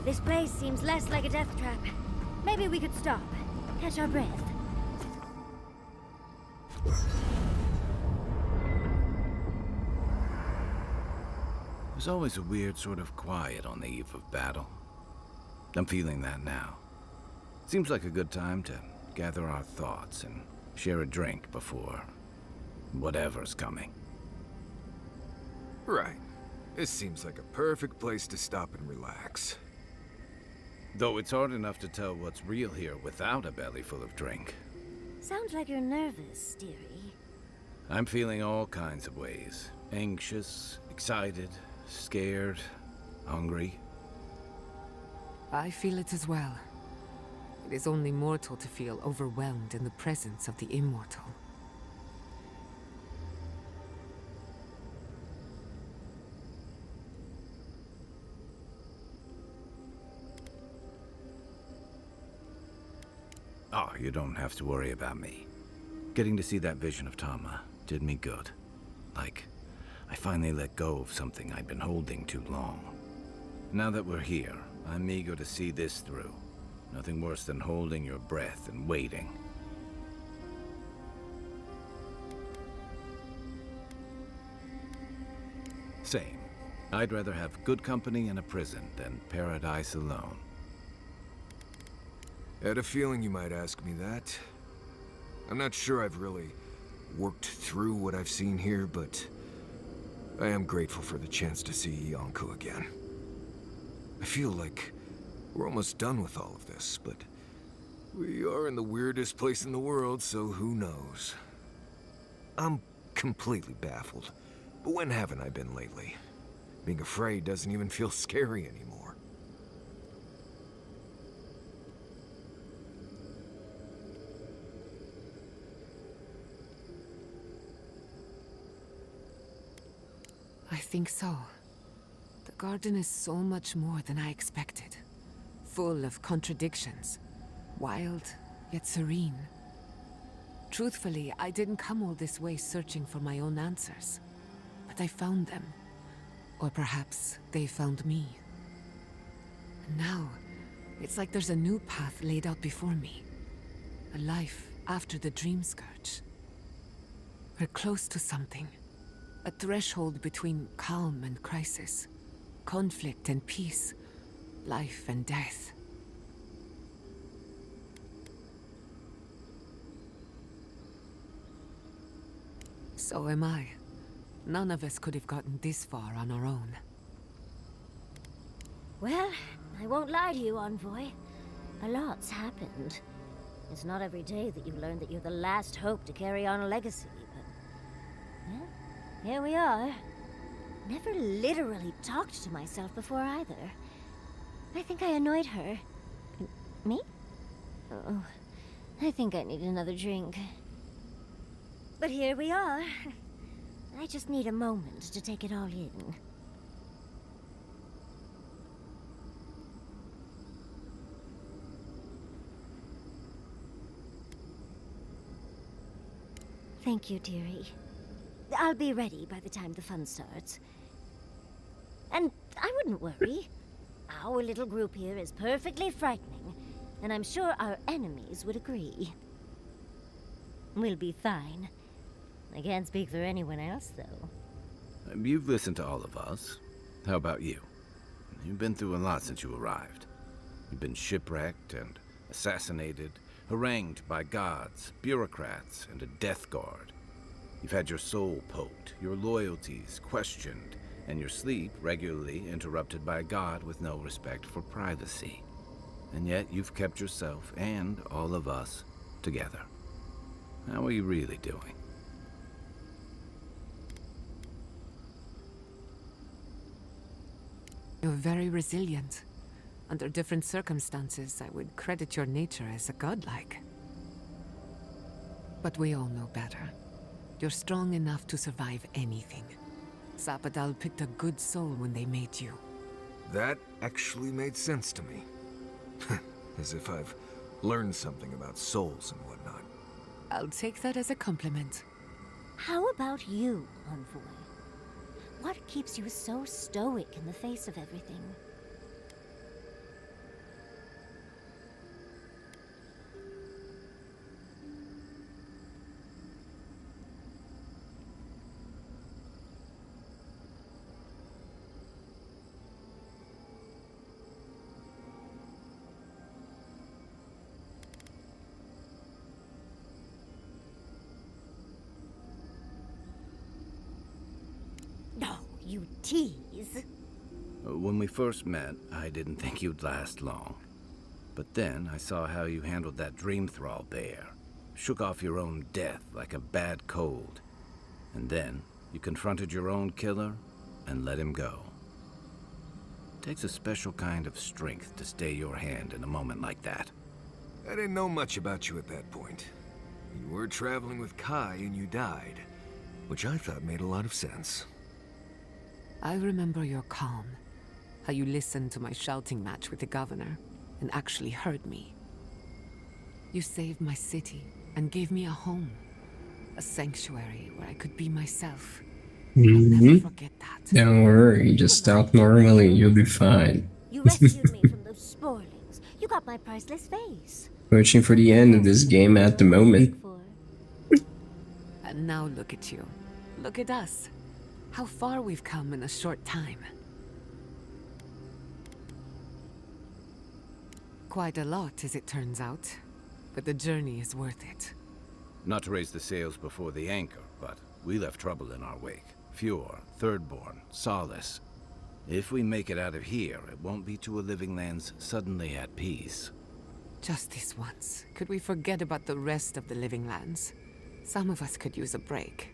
This place seems less like a death trap. Maybe we could stop, catch our breath.
There's always a weird sort of quiet on the eve of battle. I'm feeling that now. Seems like a good time to gather our thoughts and share a drink before whatever's coming.
Right. This seems like a perfect place to stop and relax.
Though it's hard enough to tell what's real here without a belly full of drink.
Sounds like you're nervous, dearie.
I'm feeling all kinds of ways. Anxious, excited, scared, hungry.
I feel it as well. It is only mortal to feel overwhelmed in the presence of the immortal.
Oh, you don't have to worry about me. Getting to see that vision of Tama did me good. Like, I finally let go of something I'd been holding too long. Now that we're here, I'm eager to see this through. Nothing worse than holding your breath and waiting. Same. I'd rather have good company in a prison than paradise alone.
Had a feeling you might ask me that. I'm not sure I've really worked through what I've seen here, but I am grateful for the chance to see Yonko again. I feel like we're almost done with all of this, but we are in the weirdest place in the world, so who knows? I'm completely baffled, but when haven't I been lately? Being afraid doesn't even feel scary anymore.
I think so. The garden is so much more than I expected. Full of contradictions. Wild, yet serene. Truthfully, I didn't come all this way searching for my own answers. But I found them. Or perhaps they found me. And now, it's like there's a new path laid out before me. A life after the dream scourge. We're close to something. A threshold between calm and crisis. Conflict and peace. Life and death. So am I. None of us could have gotten this far on our own.
Well, I won't lie to you, Envoy. A lot's happened. It's not every day that you learn that you're the last hope to carry on a legacy, but... well, here we are. Never literally talked to myself before either. I think I annoyed her. Me? Oh, I think I need another drink. But here we are. I just need a moment to take it all in. Thank you, dearie. I'll be ready by the time the fun starts. And I wouldn't worry. Our little group here is perfectly frightening, and I'm sure our enemies would agree. We'll be fine. I can't speak for anyone else, though.
You've listened to all of us. How about you? You've been through a lot since you arrived. You've been shipwrecked and assassinated, harangued by gods, bureaucrats, and a death guard. You've had your soul poked, your loyalties questioned, and your sleep regularly interrupted by a god with no respect for privacy. And yet you've kept yourself and all of us together. How are you really doing?
You're very resilient. Under different circumstances, I would credit your nature as a godlike. But we all know better. You're strong enough to survive anything. Zapadal picked a good soul when they made you.
That actually made sense to me. As if I've learned something about souls and whatnot.
I'll take that as a compliment.
How about you, Envoy? What keeps you so stoic in the face of everything? You tease.
When we first met, I didn't think you'd last long. But then I saw how you handled that dream thrall bear. Shook off your own death like a bad cold. And then you confronted your own killer and let him go. It takes a special kind of strength to stay your hand in a moment like that.
I didn't know much about you at that point. You were traveling with Kai and you died, which I thought made a lot of sense.
I remember your calm. How you listened to my shouting match with the governor and actually heard me. You saved my city and gave me a home. A sanctuary where I could be myself. I'll never forget that.
Don't worry, just talk normally, you'll be fine.
You rescued me from those sporlings. You got my priceless face.
Pushing for the end of this game at the moment.
And now look at you. Look at us. How far we've come in a short time. Quite a lot, as it turns out. But the journey is worth it.
Not to raise the sails before the anchor, but we left trouble in our wake. Fjord, Thirdborn, Solace. If we make it out of here, it won't be to a living lands suddenly at peace.
Just this once. Could we forget about the rest of the living lands? Some of us could use a break.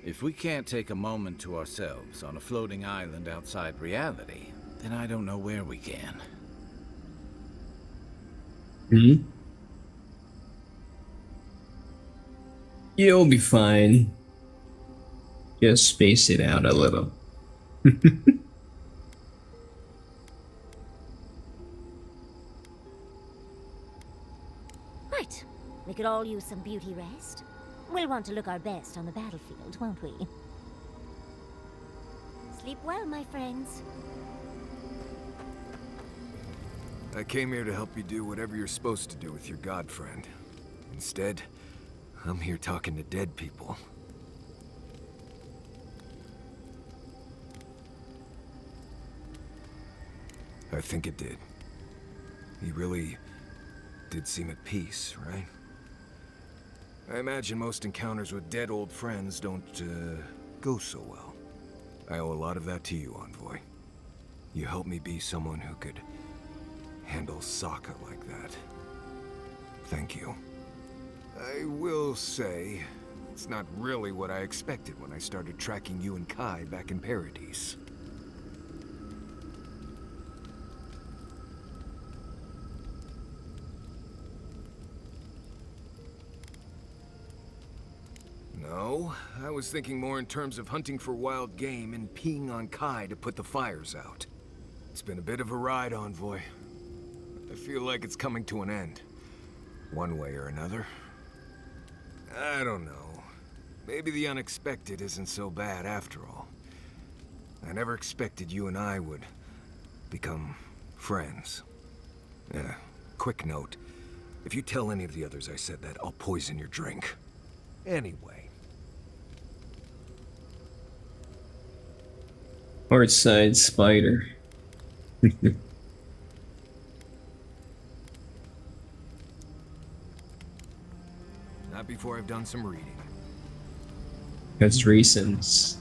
If we can't take a moment to ourselves on a floating island outside reality, then I don't know where we can.
Hmm? You'll be fine. Just space it out a little.
Right. We could all use some beauty rest. We'll want to look our best on the battlefield, won't we? Sleep well, my friends.
I came here to help you do whatever you're supposed to do with your god friend. Instead, I'm here talking to dead people. I think it did. He really did seem at peace, right? I imagine most encounters with dead old friends don't, go so well. I owe a lot of that to you, Envoy. You helped me be someone who could handle Sokka like that. Thank you. I will say, it's not really what I expected when I started tracking you and Kai back in Paradise. No, I was thinking more in terms of hunting for wild game and peeing on Kai to put the fires out. It's been a bit of a ride, Envoy. I feel like it's coming to an end. One way or another. I don't know. Maybe the unexpected isn't so bad after all. I never expected you and I would become friends. Yeah, quick note. If you tell any of the others I said that, I'll poison your drink. Anyway.
Heartside spider.
Not before I've done some reading.
That's reasons.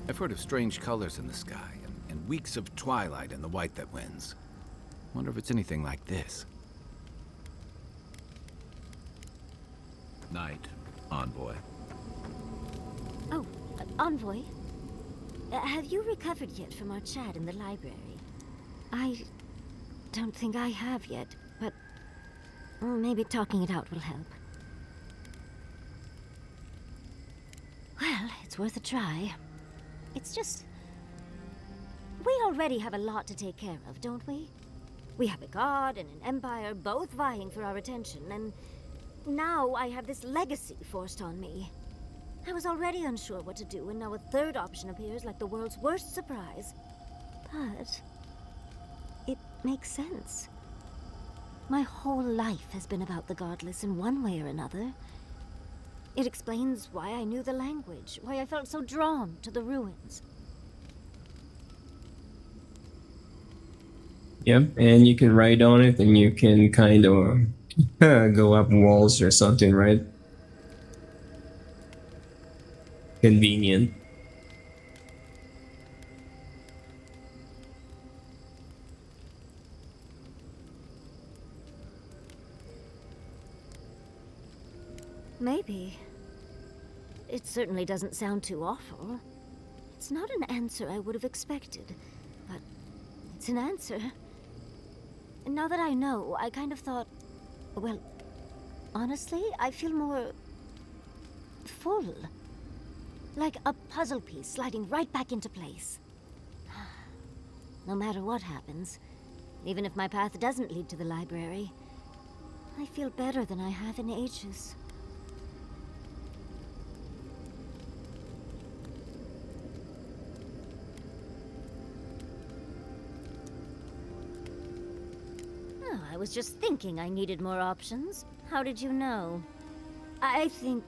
I've heard of strange colors in the sky, and weeks of twilight in the white that wins. Wonder if it's anything like this. Night, Envoy.
Oh, Envoy? Have you recovered yet from our chat in the library? I don't think I have yet, but maybe talking it out will help. Well, it's worth a try. It's just... we already have a lot to take care of, don't we? We have a god and an empire both vying for our attention, and now I have this legacy forced on me. I was already unsure what to do, and now a third option appears like the world's worst surprise. But it makes sense. My whole life has been about the godless in one way or another. It explains why I knew the language, why I felt so drawn to the ruins.
Yep, and you can ride on it and you can kind of go up walls or something, right? Convenient.
Maybe. It certainly doesn't sound too awful. It's not an answer I would have expected, but it's an answer. And now that I know, I kind of thought, well, honestly, I feel more full. Like a puzzle piece sliding right back into place. No matter what happens, even if my path doesn't lead to the library, I feel better than I have in ages. Oh, I was just thinking I needed more options. How did you know? I think...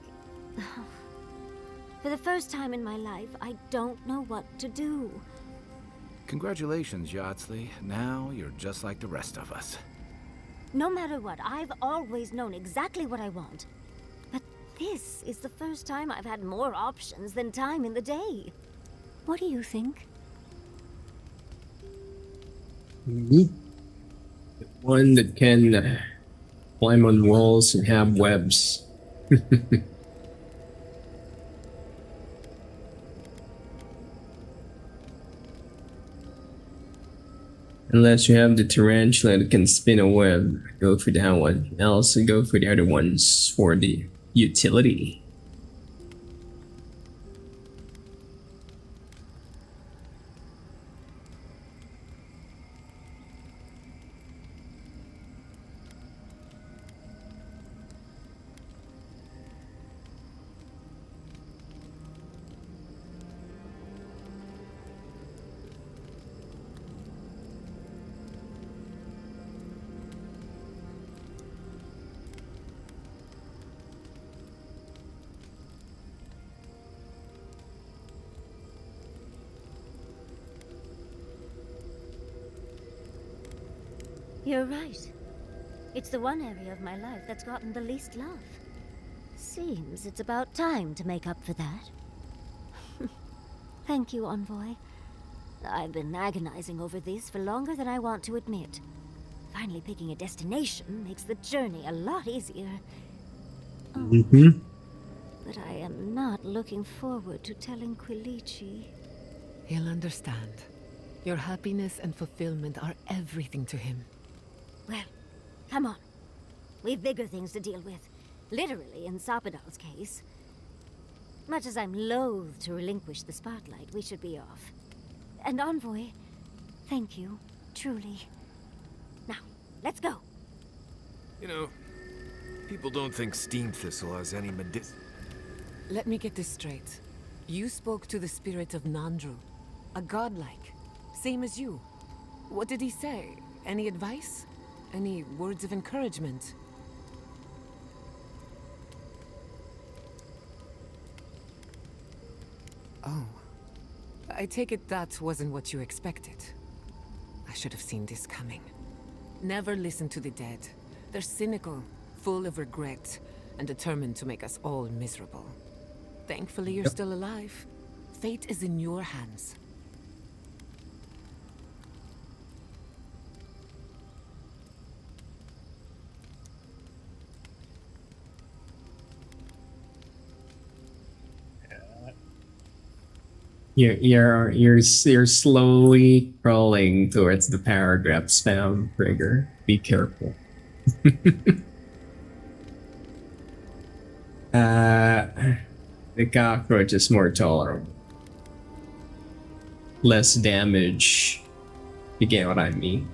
for the first time in my life, I don't know what to do.
Congratulations, Yardsley. Now you're just like the rest of us.
No matter what, I've always known exactly what I want. But this is the first time I've had more options than time in the day. What do you think?
One that can climb on walls and have webs. Unless you have the tarantula that can spin a web, go for that one. Else, go for the other ones for the utility.
You're right. It's the one area of my life that's gotten the least love. Seems it's about time to make up for that. Thank you, Envoy. I've been agonizing over this for longer than I want to admit. Finally picking a destination makes the journey a lot easier. Oh, but I am not looking forward to telling Quilici.
He'll understand. Your happiness and fulfillment are everything to him.
Well, come on. We've bigger things to deal with. Literally, in Sapadal's case. Much as I'm loath to relinquish the spotlight, we should be off. And Envoy, thank you, truly. Now, let's go.
You know, people don't think Steam Thistle has any medicinal.
Let me get this straight. You spoke to the spirit of Nandru, a godlike, same as you. What did he say? Any advice? Any words of encouragement? Oh. I take it that wasn't what you expected. I should have seen this coming. Never listen to the dead. They're cynical, full of regret, and determined to make us all miserable. Thankfully, you're still alive. Fate is in your hands.
You're slowly crawling towards the paragraph spam trigger. Be careful. The cockroach is more tolerable. Less damage. You get what I mean?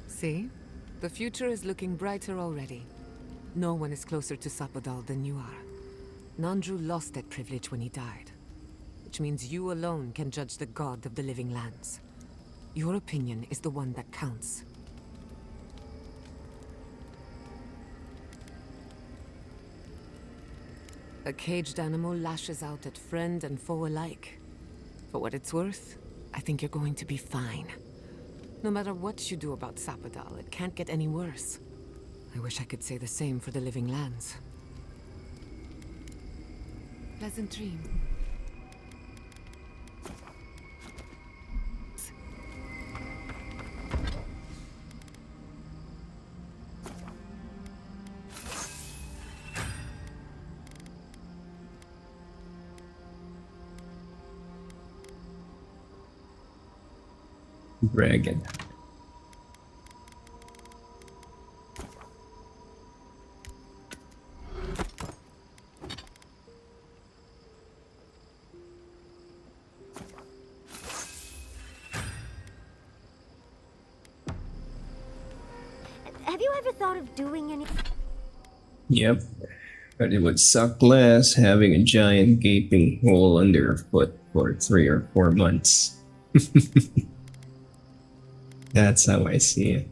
See? The future is looking brighter already. No one is closer to Sapadal than you are. Nandru lost that privilege when he died, which means you alone can judge the god of the living lands. Your opinion is the one that counts. A caged animal lashes out at friend and foe alike. For what it's worth, I think you're going to be fine. No matter what you do about Sapadal, it can't get any worse. I wish I could say the same for the living lands. Pleasant dream.
Dragon.
Have you ever thought of doing any...
Yep. But it would suck less having a giant gaping hole underfoot for 3 or 4 months. That's how I see it.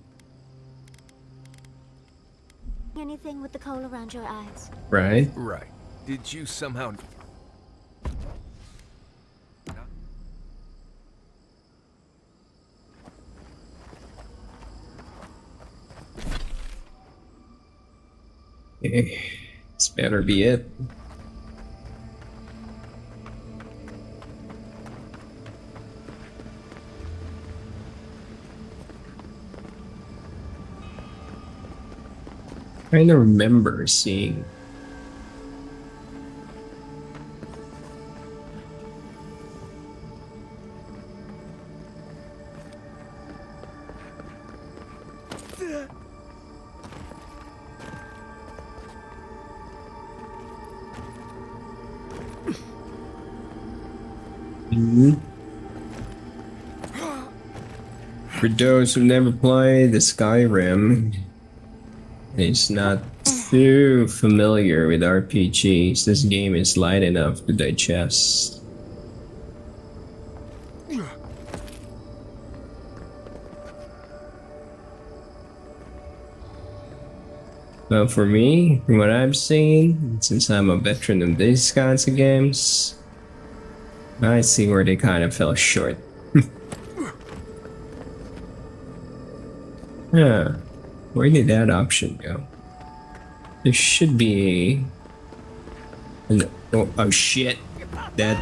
Anything with the coal around your eyes?
Right?
Right. Did you somehow...
Okay. This better be it. I don't remember seeing. For those who never played the Skyrim, it's not too familiar with RPGs. This game is light enough to digest. Well, for me, from what I've seen, since I'm a veteran of these kinds of games, I see where they kind of fell short. Yeah, where did that option go? There should be oh shit, that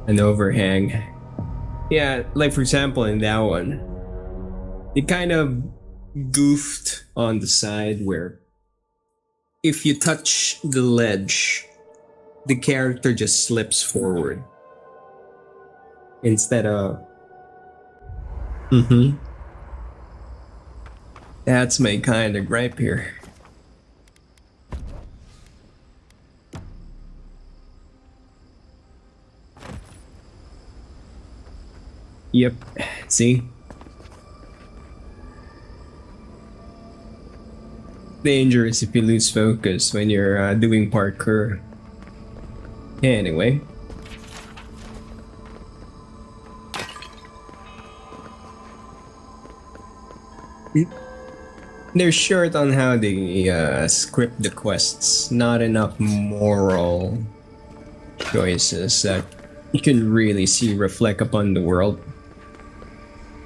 an overhang. Yeah, like for example in that one, it kind of goofed on the side where if you touch the ledge, the character just slips forward instead of That's my kind of gripe here. Yep, see? Dangerous if you lose focus when you're doing parkour. Anyway. They're short on how they script the quests. Not enough moral choices that you can really see reflect upon the world.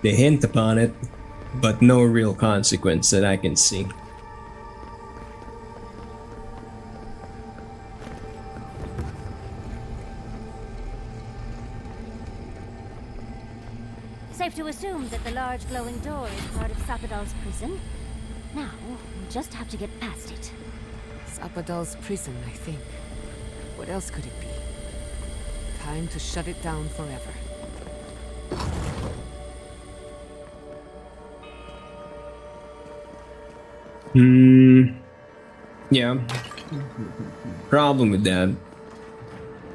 They hint upon it, but no real consequence that I can see.
Safe to assume that the large glowing door is part of Sapadal's prison. Now, we just have to get past it.
Sapadal's prison, I think. What else could it be? Time to shut it down forever.
Yeah. Problem with that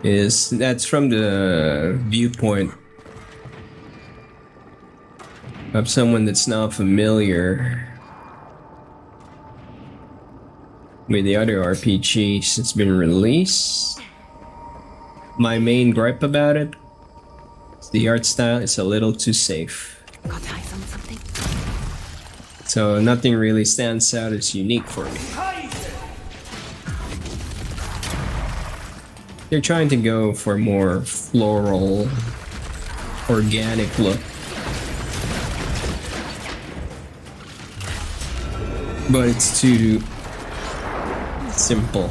is that's from the viewpoint of someone that's not familiar with the other RPGs that's been released. My main gripe about it is the art style is a little too safe.
Got eyes on something?
So nothing really stands out as unique for me. They're trying to go for a more floral, organic look. But it's too simple.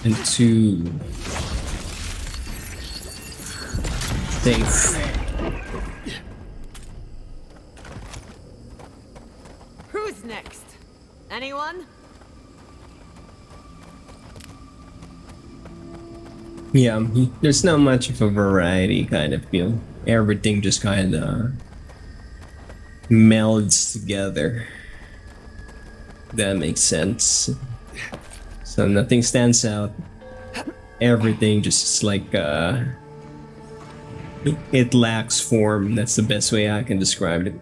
And too safe.
Who's next? Anyone?
Yeah, there's not much of a variety kind of feel. Everything just kind of melds together. That makes sense. So nothing stands out. Everything just like it lacks form. That's the best way I can describe it.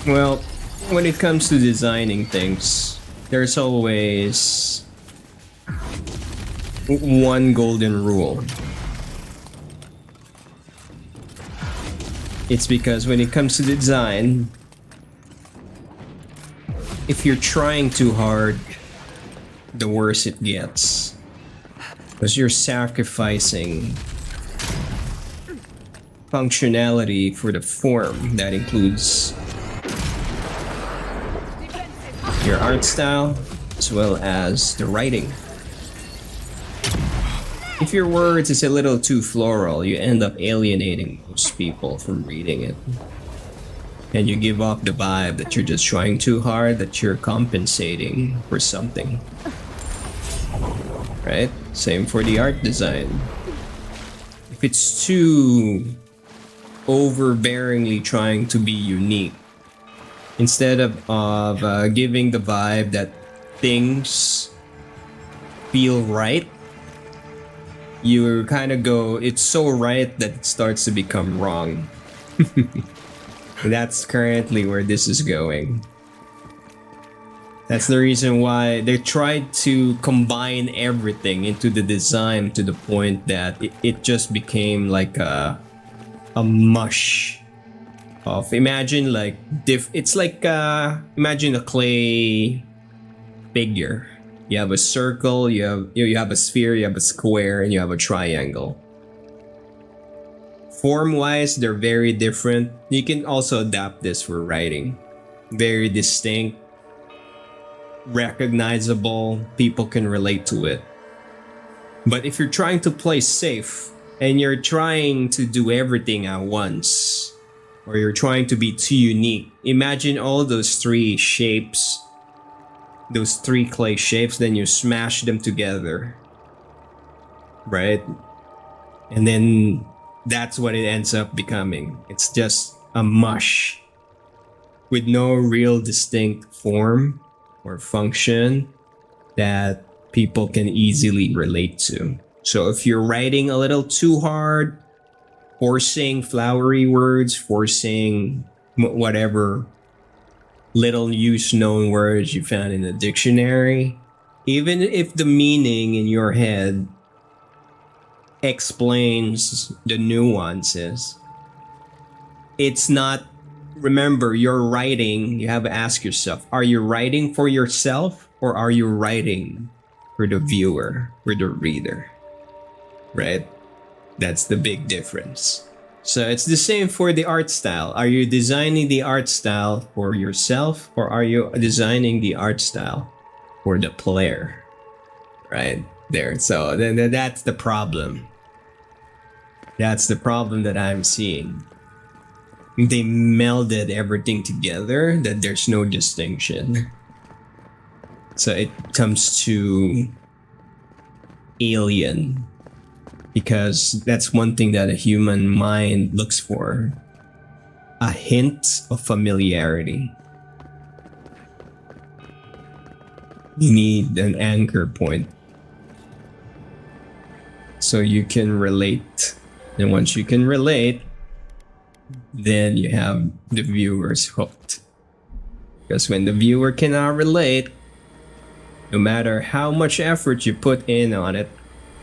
Well, when it comes to designing things, there's always one golden rule. It's because when it comes to design, if you're trying too hard, the worse it gets. Because you're sacrificing functionality for the form that includes your art style as well as the writing. If your words is a little too floral, you end up alienating most people from reading it. And you give off the vibe that you're just trying too hard, that you're compensating for something. Right? Same for the art design. If it's too overbearingly trying to be unique, instead of giving the vibe that things feel right, you kind of go, it's so right that it starts to become wrong. That's currently where this is going. That's the reason why they tried to combine everything into the design to the point that it just became like a mush of, imagine like it's like imagine a clay figure. You have a circle, you have a sphere, you have a square, and you have a triangle. Form-wise, they're very different. You can also adapt this for writing. Very distinct, recognizable, people can relate to it. But if you're trying to play safe, and you're trying to do everything at once, or you're trying to be too unique, imagine all those three shapes, those three clay shapes, then you smash them together, right? And then that's what it ends up becoming. It's just a mush with no real distinct form or function that people can easily relate to. So if you're writing a little too hard, forcing flowery words, forcing whatever little used known words you found in the dictionary, even if the meaning in your head explains the nuances, it's not. Remember, you're writing, you have to ask yourself, are you writing for yourself or are you writing for the viewer, for the reader? Right? That's the big difference. So it's the same for the art style. Are you designing the art style for yourself or are you designing the art style for the player? Right there. So then that's the problem. That's the problem that I'm seeing. They melded everything together that there's no distinction. So it comes to alien. Because that's one thing that a human mind looks for. A hint of familiarity. You need an anchor point. So you can relate. And once you can relate, then you have the viewers hooked. Because when the viewer cannot relate, no matter how much effort you put in on it,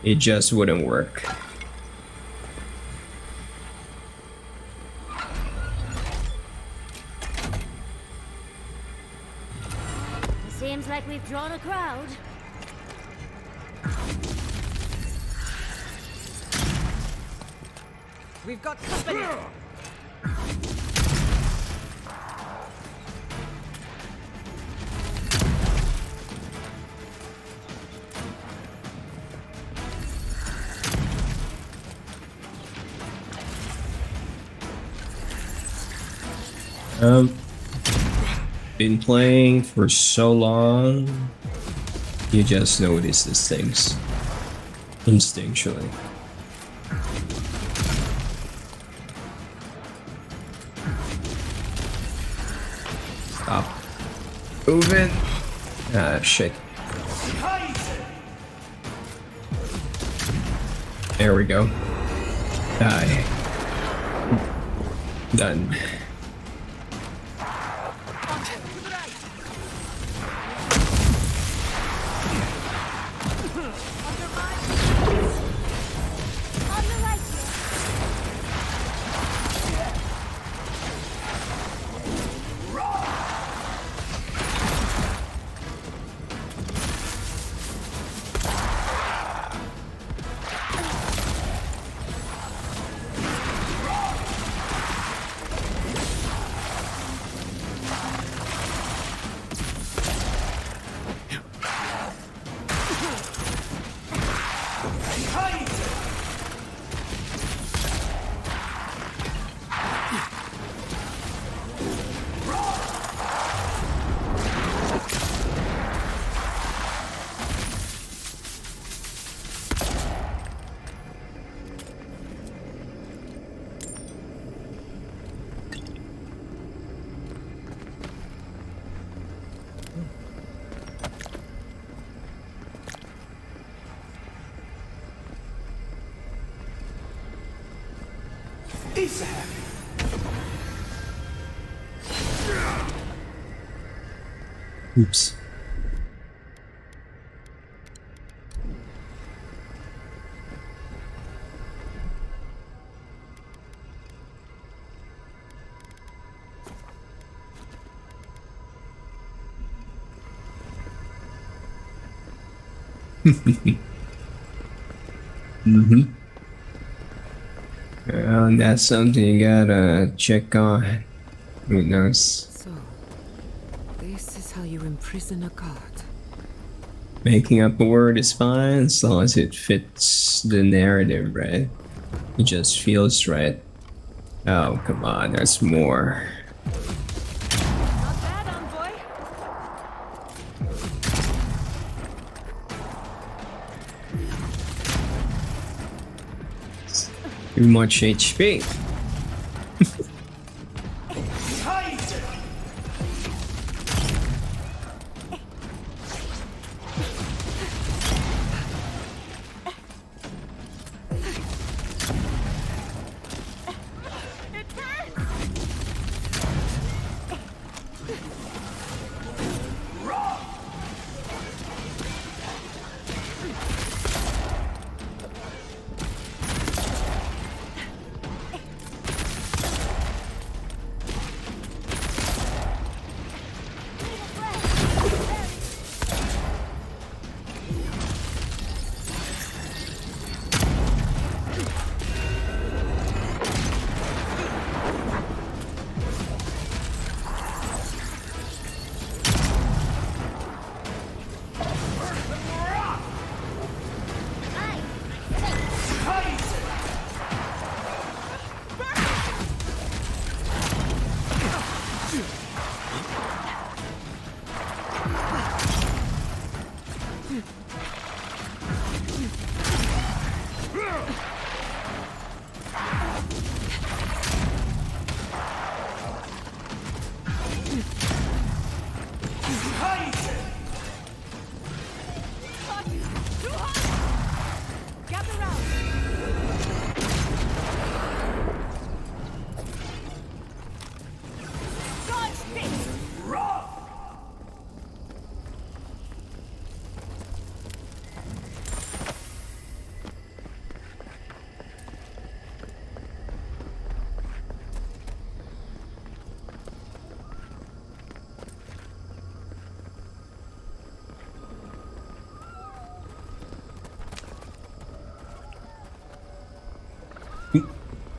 it just wouldn't work.
Seems like we've drawn a crowd.
We've got company!
Been playing for so long, you just notice these things instinctually. Stop moving. Ah, shit. There we go. Die. Done. Oops. Mm-hmm. Well, that's something you gotta check on. Who knows?
So, this is how you imprison a god.
Making up a word is fine as long as it fits the narrative, right? It just feels right. Oh, come on, there's more.
Not bad, envoy.
Too much HP.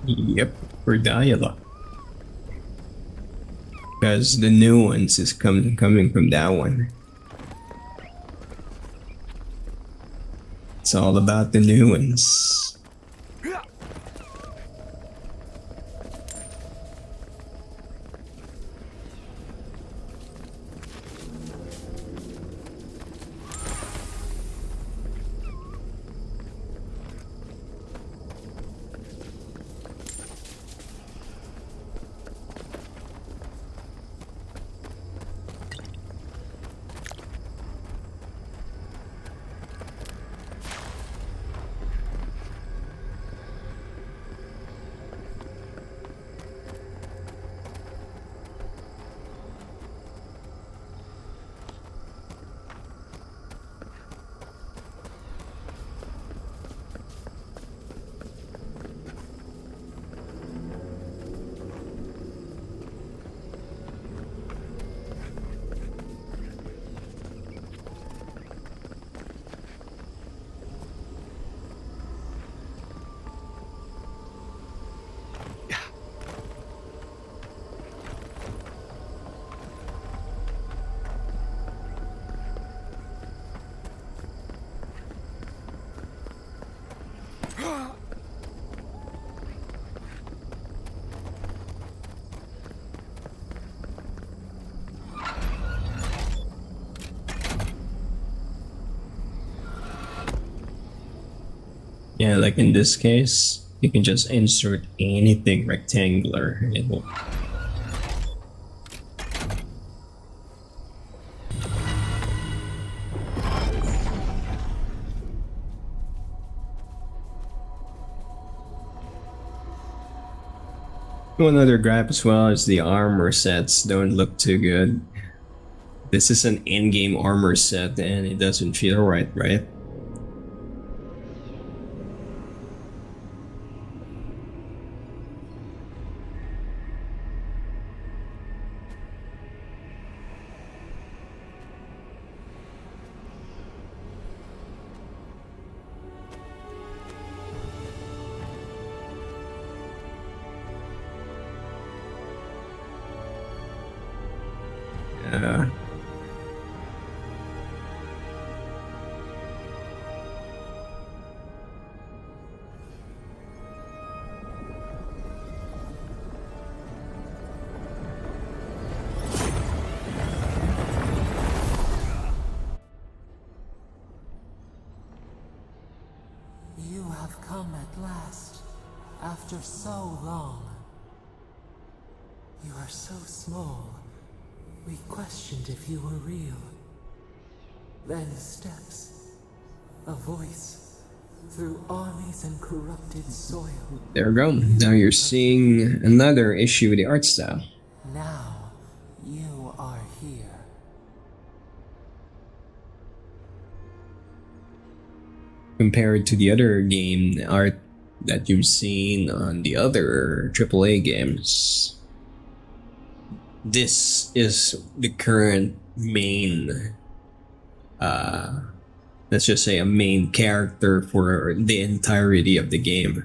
Yep, for dialogue. Because the nuance is coming from that one. It's all about the nuance. Yeah, like in this case, you can just insert anything rectangular. It will. One other gripe as well is the armor sets don't look too good. This is an in-game armor set and it doesn't feel right, right? Yeah.
You have come at last, after so long. You are so small. We questioned if you were real. Then steps, a voice, through armies and corrupted soil.
There we go. Now you're seeing another issue with the art style.
Now, you are here.
Compared to the other game art that you've seen on the other AAA games. This is the current main, let's just say a main character for the entirety of the game.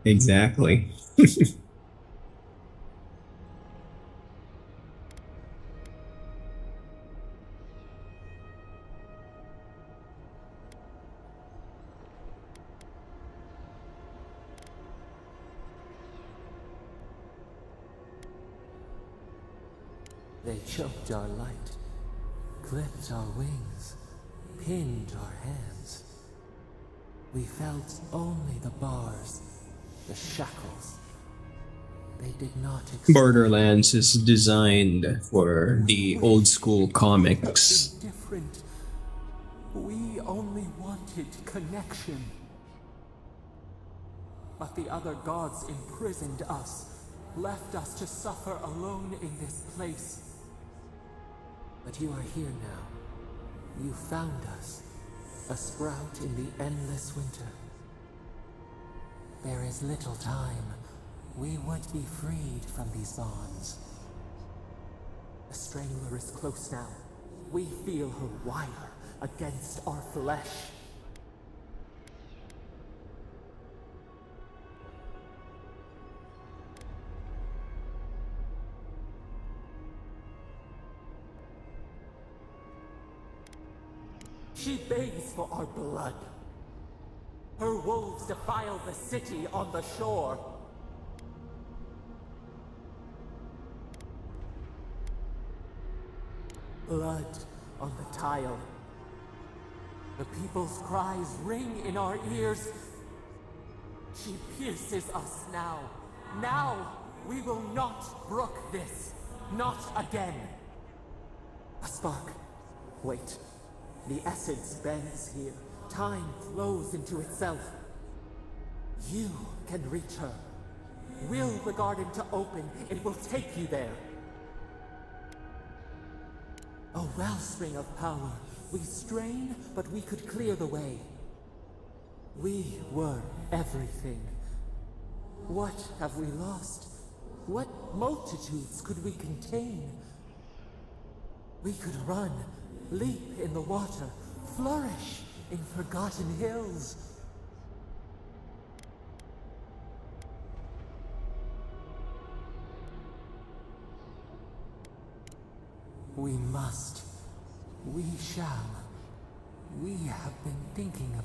Exactly.
They choked our light, clipped our wings, pinned our hands. We felt only the bars, the shackles. They did not accept.
Borderlands is designed for the old school comics.
Different. We only wanted connection. But the other gods imprisoned us, left us to suffer alone in this place. But you are here now. You found us, a sprout in the endless winter. There is little time. We would be freed from these bonds. The Strangler is close now. We feel her wire against our flesh. She begs for our blood. Her wolves defile the city on the shore. Blood on the tile. The people's cries ring in our ears. She pierces us now. Now we will not brook this. Not again. A spark. Wait. The essence bends here. Time flows into itself. You can reach her. Will the garden to open, it will take you there. A wellspring of power. We strain, but we could clear the way. We were everything. What have we lost? What multitudes could we contain? We could run, leap in the water, flourish in forgotten hills. We must. We shall. We have been thinking of...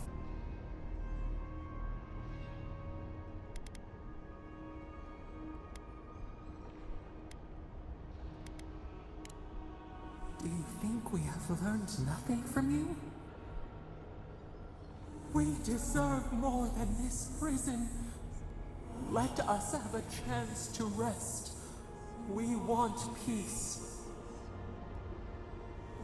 Do you think we have learned nothing from you? We deserve more than this prison. Let us have a chance to rest. We want peace.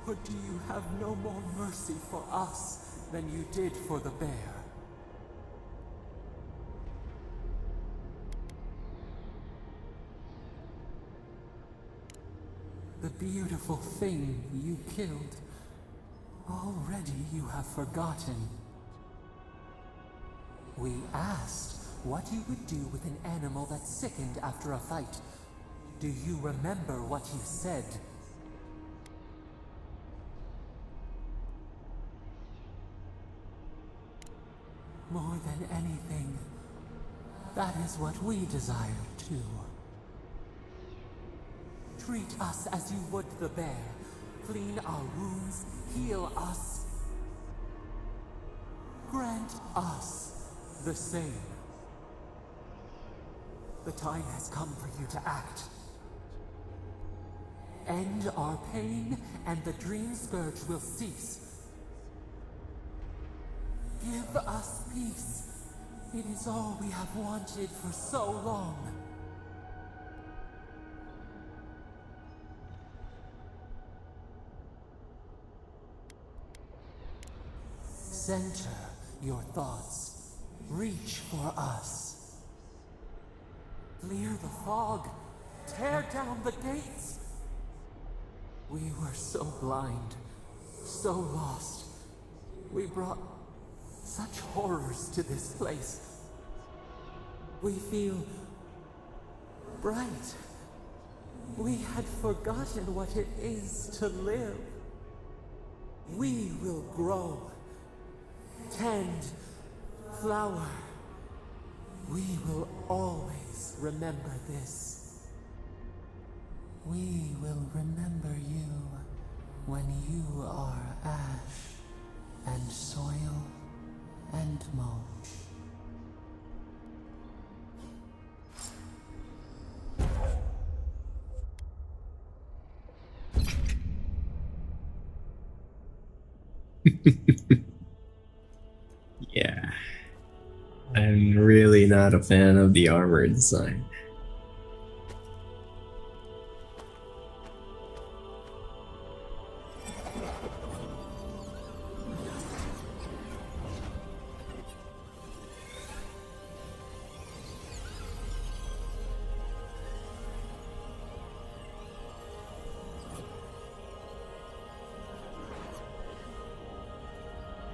Or do you have no more mercy for us than you did for the bear? beautiful thing you killed. Already you have forgotten. We asked what you would do with an animal that sickened after a fight. Do you remember what you said? More than anything, that is what we desire too. Treat us as you would the bear. Clean our wounds, heal us. Grant us the same. The time has come for you to act. End our pain, and the dream scourge will cease. Give us peace. It is all we have wanted for so long. Center your thoughts. Reach for us. Clear the fog. Tear down the gates. We were so blind, so lost. We brought such horrors to this place. We feel bright. We had forgotten what it is to live. We will grow, tend, flower. We will always remember this. We will remember you when you are ash and soil and mulch.
Yeah. I'm really not a fan of the armor design.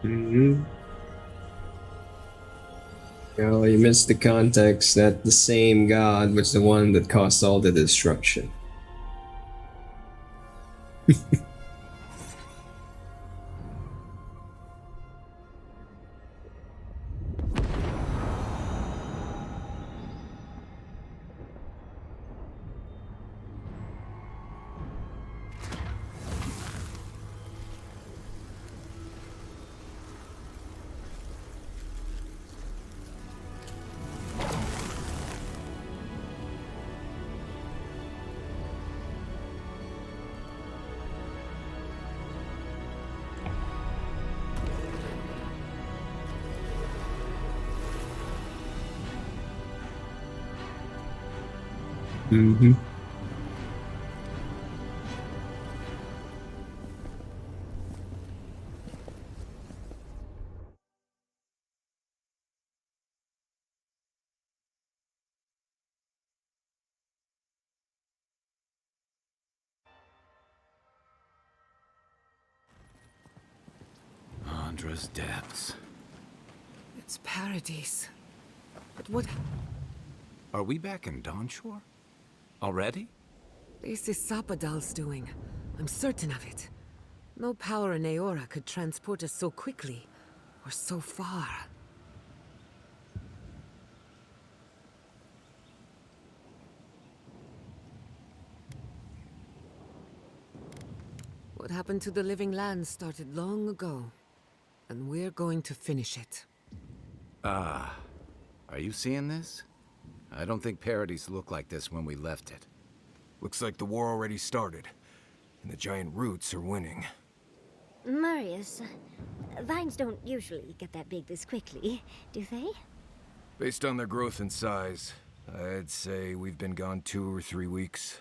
Mm-hmm. Oh, you missed the context that the same god was the one that caused all the destruction. Mm-hmm.
Andra's depths.
It's paradise. But what...
Are we back in Dawnshore? Already?
This is Sapadal's doing. I'm certain of it. No power in Eora could transport us so quickly, or so far. What happened to the living land started long ago, and we're going to finish it.
Ah, are you seeing this? I don't think Paradise looked like this when we left it.
Looks like the war already started, and the giant roots are winning.
Marius, vines don't usually get that big this quickly, do they?
Based on their growth and size, I'd say we've been gone 2 or 3 weeks.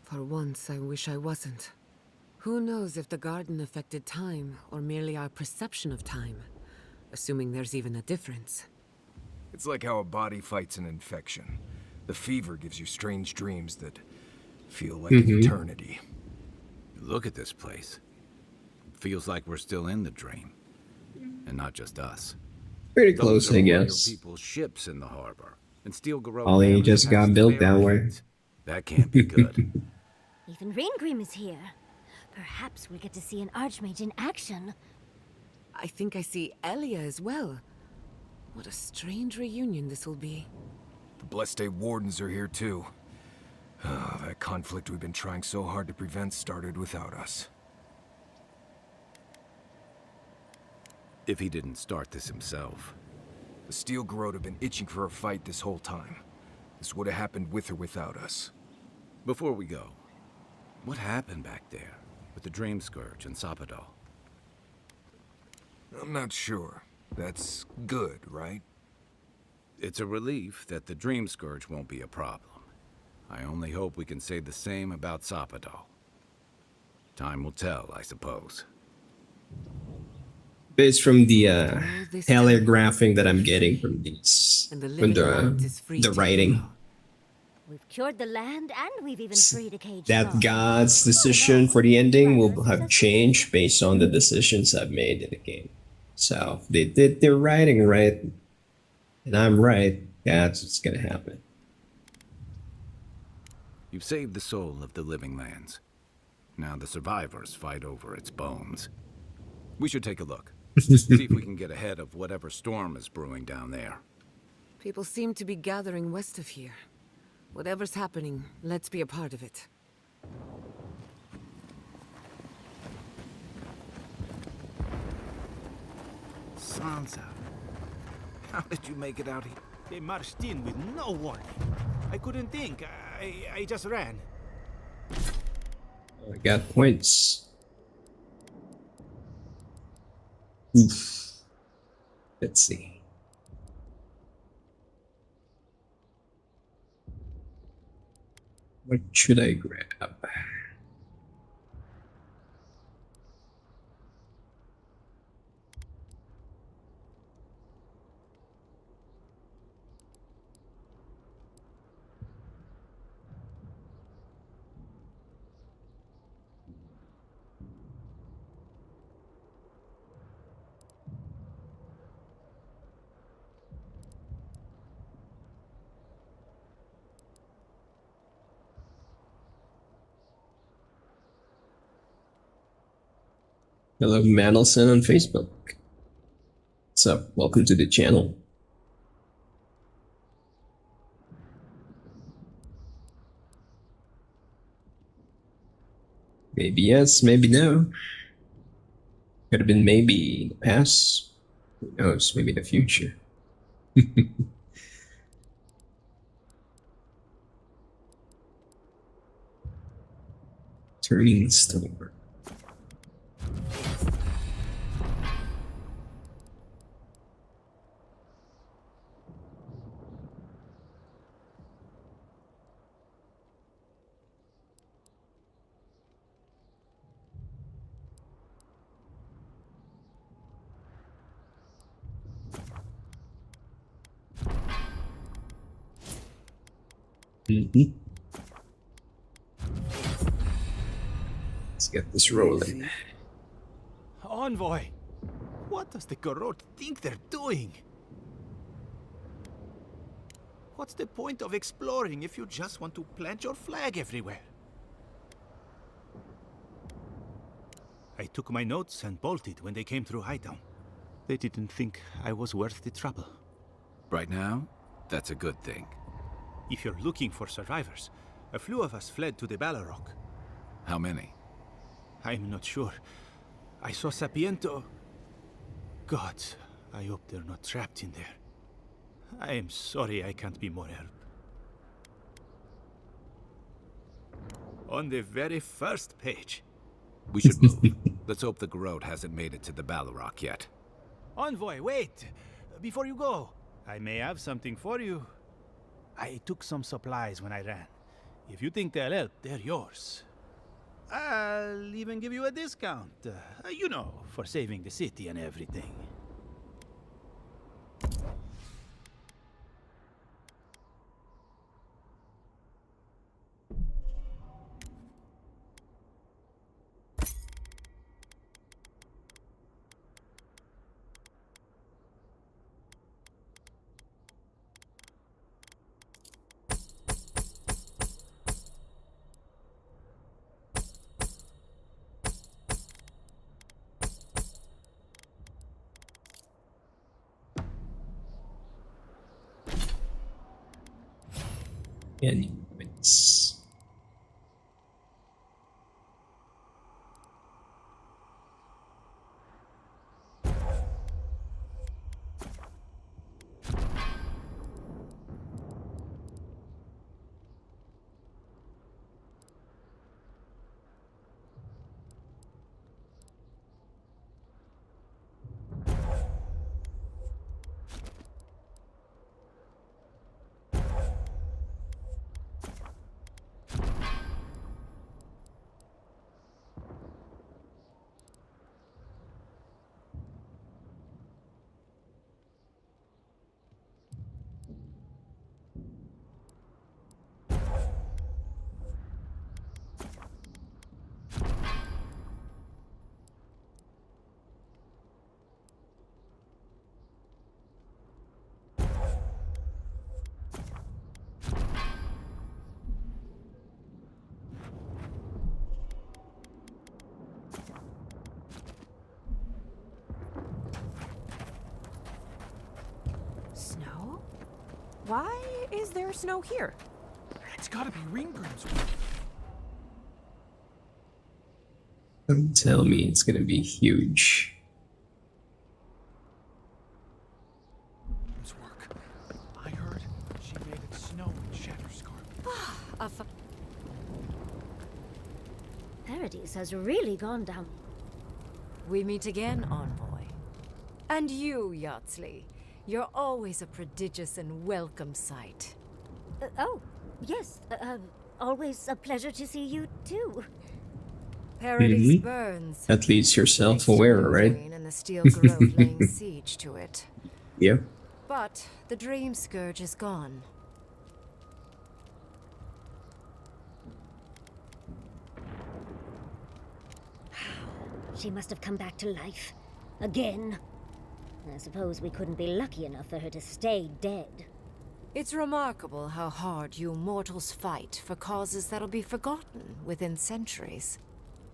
For once, I wish I wasn't. Who knows if the garden affected time, or merely our perception of time? Assuming there's even a difference.
It's like how a body fights an infection. The fever gives you strange dreams that feel like an eternity.
Look at this place. Feels like we're still in the dream. And not just us.
Pretty
Those
close,
are
I
royal
guess.
people's ships in the harbor. And Steel Garrote
Ollie
barely
just got
passed
built
their
that way.
arrowheads. That can't be good.
Even Raingrim is here. Perhaps we'll get to see an Archmage in action.
I think I see Elia as well. What a strange reunion this will be.
The Blessed Wardens are here too. That conflict we've been trying so hard to prevent started without us.
If he didn't start this himself.
The Steel Garrote have been itching for a fight this whole time. This would have happened with or without us.
Before we go, what happened back there with the Dream Scourge and Sapadal?
I'm not sure. That's good, right?
It's a relief that the Dream Scourge won't be a problem. I only hope we can say the same about Sapadal. Time will tell, I suppose.
Based from the
this
telegraphing that I'm getting from these,
And the
from
living land is free
the
to
writing,
follow.
We've cured the land, and we've even freed a cage
that
dog.
God's decision for the ending will have changed based on the decisions I've made in the game. So if they did their writing right, and I'm right, that's what's gonna happen.
You've saved the soul of the living lands. Now the survivors fight over its bones. We should take a look. See if we can get ahead of whatever storm is brewing down there.
People seem to be gathering west of here. Whatever's happening, let's be a part of it.
Sansa, how did you make it out here?
They marched in with no warning. I couldn't think. I just ran.
I got points. Oof. Let's see. What should I grab? Hello, Mandelson on Facebook. What's up? Welcome to the channel. Maybe yes, maybe no. Could have been maybe in the past. Who knows? Maybe in the future. Turning Storm. Let's get this rolling.
Envoy! What does the Garrote think they're doing? What's the point of exploring if you just want to plant your flag everywhere? I took my notes and bolted when they came through Hightown. They didn't think I was worth the trouble.
Right now, that's a good thing.
If you're looking for survivors, a few of us fled to the Balrog.
How many?
I'm not sure. I saw Sapiento. Gods, I hope they're not trapped in there. I am sorry I can't be more help. On the very first page.
We should move. Let's hope the Garrote hasn't made it to the Balrog yet.
Envoy, wait! Before you go, I may have something for you. I took some supplies when I ran. If you think they'll help, they're yours. I'll even give you a discount. You know, for saving the city and everything.
And it's
Snow? Why is there snow here?
It's gotta be Ringgrim's.
don't tell me it's gonna be huge.
Work. I heard she made it snow in Shatterscarp.
Paradise has really gone down.
We meet again, Envoy. And you, Yardsley. You're always a prodigious and welcome sight.
Oh, yes. Always a pleasure to see you, too.
Paradise burns.
At least you're self-aware, right?
And the steel grove laying siege to it.
Yep.
But the dream scourge is gone.
She must have come back to life. Again. I suppose we couldn't be lucky enough for her to stay dead.
It's remarkable how hard you mortals fight for causes that'll be forgotten within centuries.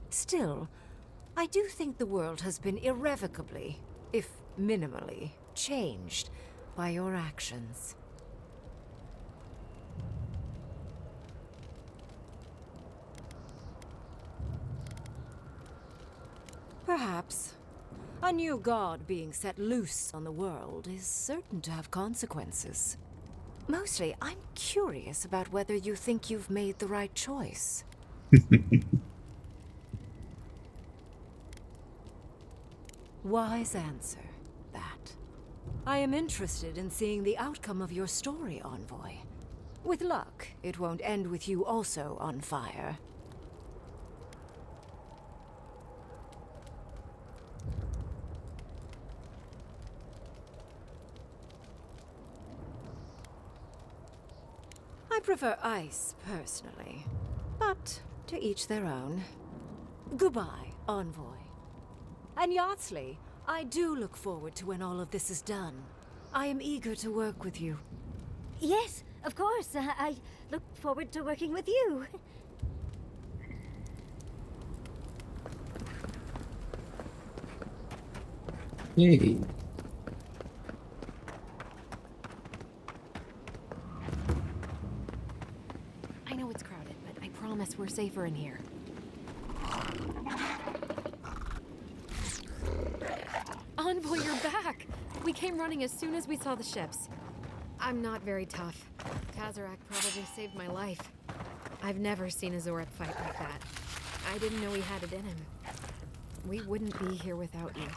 Still, I do think the world has been irrevocably, if minimally, changed by your actions. Perhaps. A new god being set loose on the world is certain to have consequences. Mostly, I'm curious about whether you think you've made the right choice. Wise answer, that. I am interested in seeing the outcome of your story, Envoy. With luck, it won't end with you also on fire. I prefer ice, personally. But to each their own. Goodbye, Envoy. And Yardsley, I do look forward to when all of this is done. I am eager to work with you.
Yes, of course. I look forward to working with you.
Yay.
I know it's crowded, but I promise we're safer in here. Envoy, you're back! We came running as soon as we saw the ships. I'm not very tough. Kazarak probably saved my life. I've never seen a Zorep fight like that. I didn't know he had it in him. We wouldn't be here without you.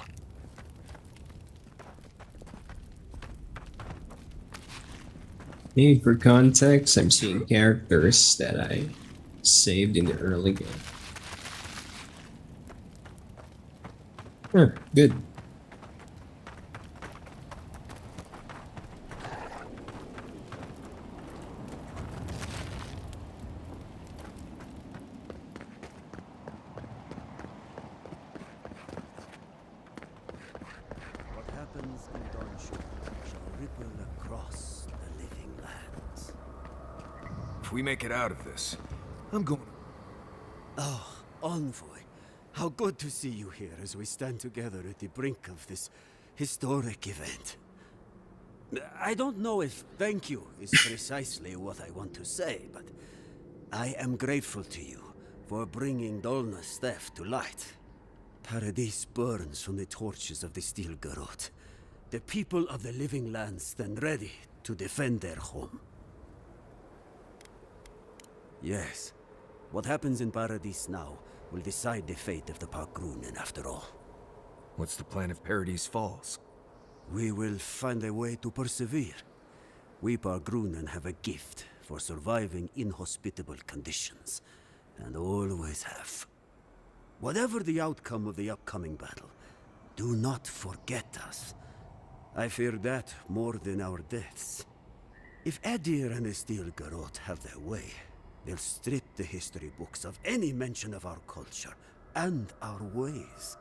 Hey, for context, I'm seeing characters that I saved in the early game. Good.
What happens in Dawnship shall ripple across the living lands.
If we make it out of this, I'm going.
Oh, Envoy, how good to see you here as we stand together at the brink of this historic event. I don't know if thank you is precisely what I want to say, but I am grateful to you for bringing Dolna's theft to light. Paradise burns from the torches of the Steel Garrote. The people of the Living Lands stand ready to defend their home. Yes, what happens in Paradise now will decide the fate of the Parkrunen after all.
What's the plan if Paradise falls?
We will find a way to persevere. We Parkrunen have a gift for surviving inhospitable conditions, and always have. Whatever the outcome of the upcoming battle, do not forget us. I fear that more than our deaths. If Adir and the Steel Garrote have their way, they'll strip the history books of any mention of our culture and our ways.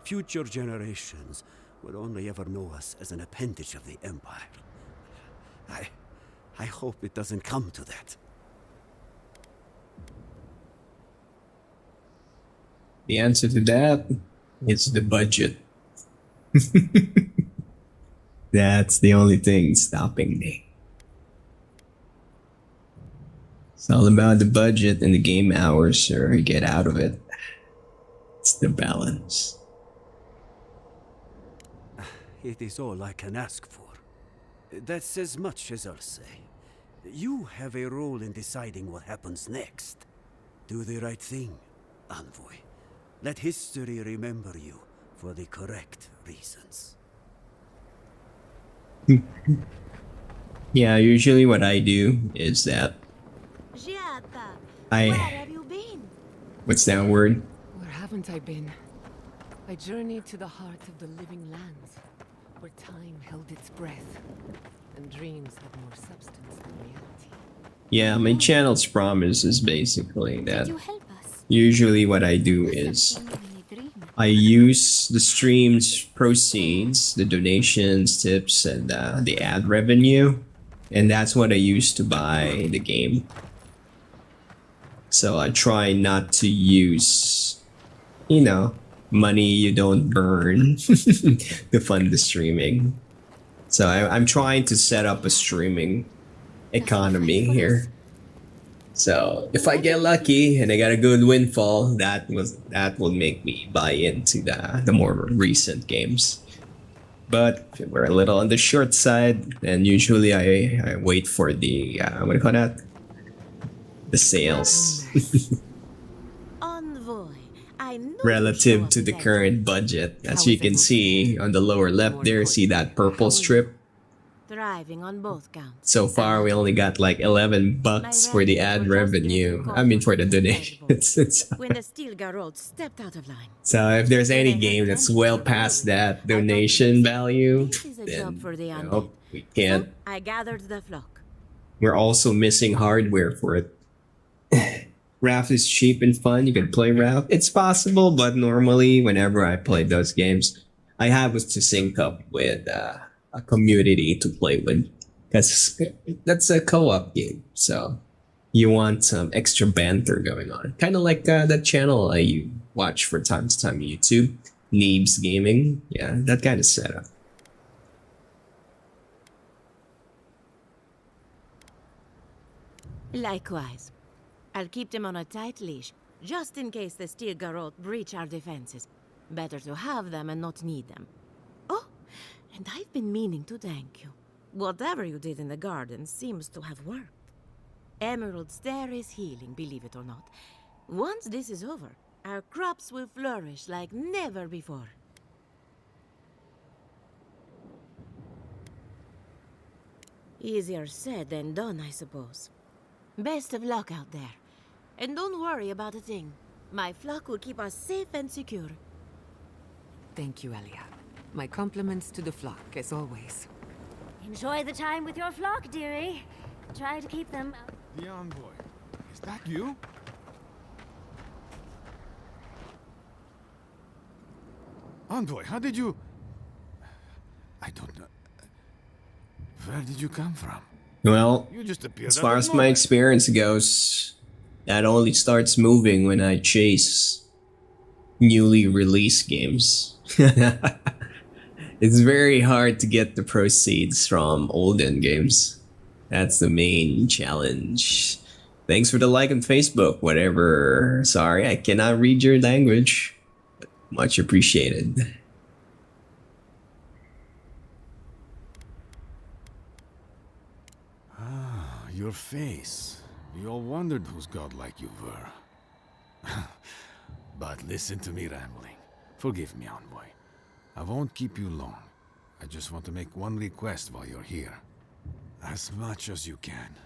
Future generations will only ever know us as an appendage of the Empire. I hope it doesn't come to that.
The answer to that is the budget. That's the only thing stopping me. It's all about the budget and the game hours, or you get out of it. It's the balance.
It is all I can ask for. That's as much as I'll say. You have a role in deciding what happens next. Do the right thing, Envoy. Let history remember you for the correct reasons.
Yeah, usually what I do is that
Where have you been?
what's that word?
Where haven't I been? I journeyed to the heart of the living lands, where time held its breath, and dreams had more substance than reality.
Yeah, my channel's promise is basically that
Did you help us?
usually what I do is I use the stream's proceeds, the donations, tips, and the ad revenue, and that's what I use to buy the game. So I try not to use, you know, money you don't burn to fund the streaming. So I'm trying to set up a streaming economy here. So if I get lucky and I got a good windfall, that will make me buy into the more recent games. But if we're a little on the short side, then usually I wait for the what do you call that? The sales.
Envoy, I know
Relative to the current budget. As you can see on the lower left there, see that purple strip?
thriving on both counts.
So far, we only got like 11 bucks for the ad revenue. I mean, for the donations.
When the Steel Garrote stepped out of line.
So if there's any game that's well past that donation value,
This is a
then
job for the undead.
nope, we can't.
So I gathered the flock.
We're also missing hardware for it. RAF is cheap and fun. You can play RAF. It's possible, but normally, whenever I play those games, I have to sync up with a community to play with, because that's a co-op game. So you want some extra banter going on, kind of like that channel I watch from time to time on YouTube, Neebs Gaming. Yeah, that kind of setup.
Likewise. I'll keep them on a tight leash, just in case the Steel Garrote breach our defenses. Better to have them and not need them. Oh, and I've been meaning to thank you. Whatever you did in the garden seems to have worked. Emerald Stair is healing, believe it or not. Once this is over, our crops will flourish like never before. Easier said than done, I suppose. Best of luck out there. And don't worry about a thing. My flock will keep us safe and secure.
Thank you, Elia. My compliments to the flock, as always.
Enjoy the time with your flock, dearie. Try to keep them...
The envoy. Is that you? Envoy, how did you... I don't know. Where did you come from?
Well,
You just appeared
as
out
far
of
as my
nowhere.
experience goes, that only starts moving when I chase newly released games. It's very hard to get the proceeds from olden games. That's the main challenge. Thanks for the like on Facebook, whatever. Sorry, I cannot read your language. Much appreciated.
Ah, your face. We all wondered whose godlike you were. But listen to me rambling. Forgive me, Envoy. I won't keep you long. I just want to make one request while you're here. As much as you can,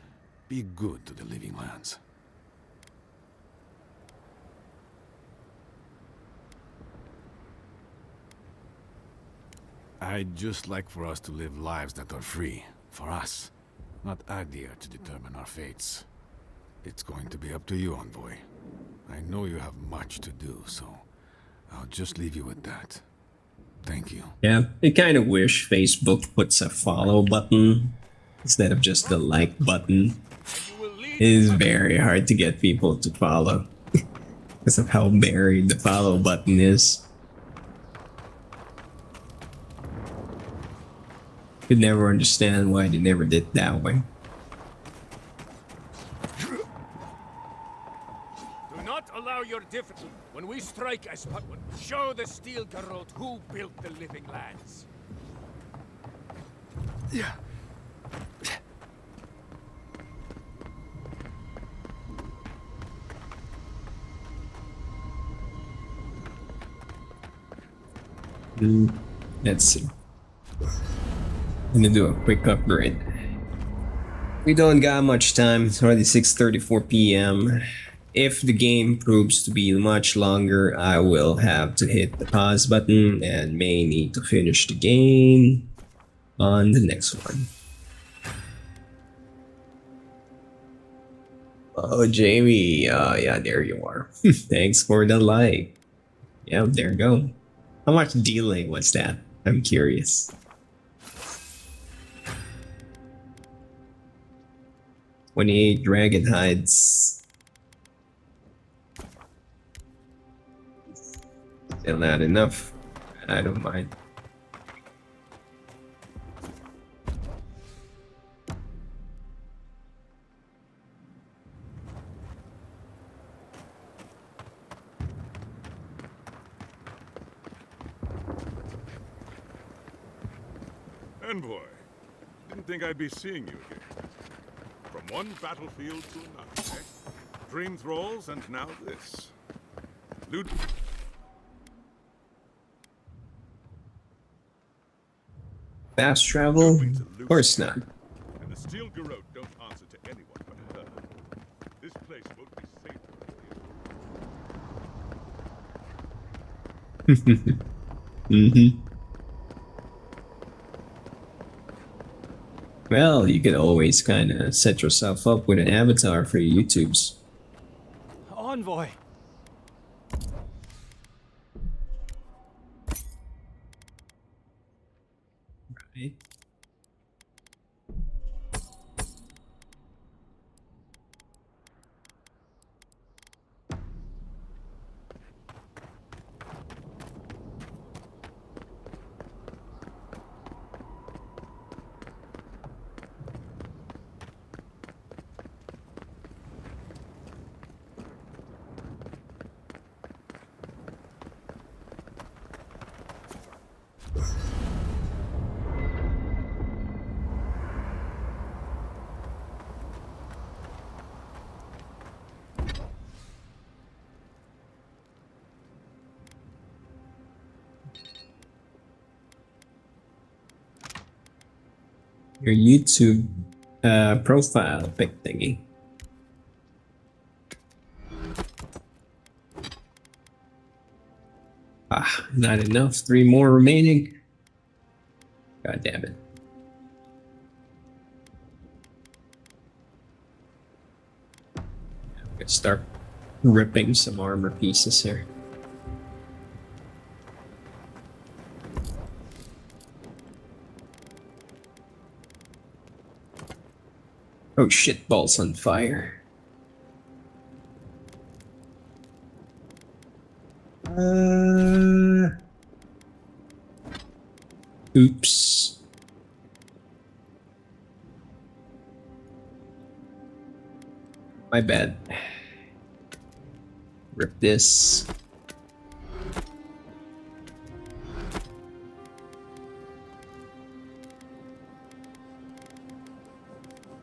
be good to the living lands. I'd just like for us to live lives that are free, for us, not idea to determine our fates. It's going to be up to you, Envoy. I know you have much to do, so I'll just leave you with that. Thank you.
Yeah, I kind of wish Facebook puts a follow button instead of just the like button. It is very hard to get people to follow because of how buried the follow button is. Could never understand why they never did it that way.
Do not allow your difficulty. When we strike as Putman, show the Steel Garrote who built the living lands.
Yeah.
Let's see. I'm gonna do a quick upgrade. We don't got much time. It's already 6:34 p.m. If the game proves to be much longer, I will have to hit the pause button and may need to finish the game on the next one. Oh, Jamie. Yeah, there you are. Thanks for the like. Yeah, there you go. How much delay was that? I'm curious. 28 dragon hides. Still not enough. I don't mind.
Envoy, didn't think I'd be seeing you again. From one battlefield to another, eh? Dream thralls and now this. Loot.
Fast travel? Of course not.
And the Steel Garrote don't answer to anyone but her. This place won't be safe.
Mm-hmm. Well, you can always kind of set yourself up with an avatar for your YouTubes.
Envoy.
Right. Your YouTube profile pic thingy. Ah, not enough. 3 more remaining. God damn it. Let's start ripping some armor pieces here. Oh shit, balls on fire. Oops. My bad. Rip this.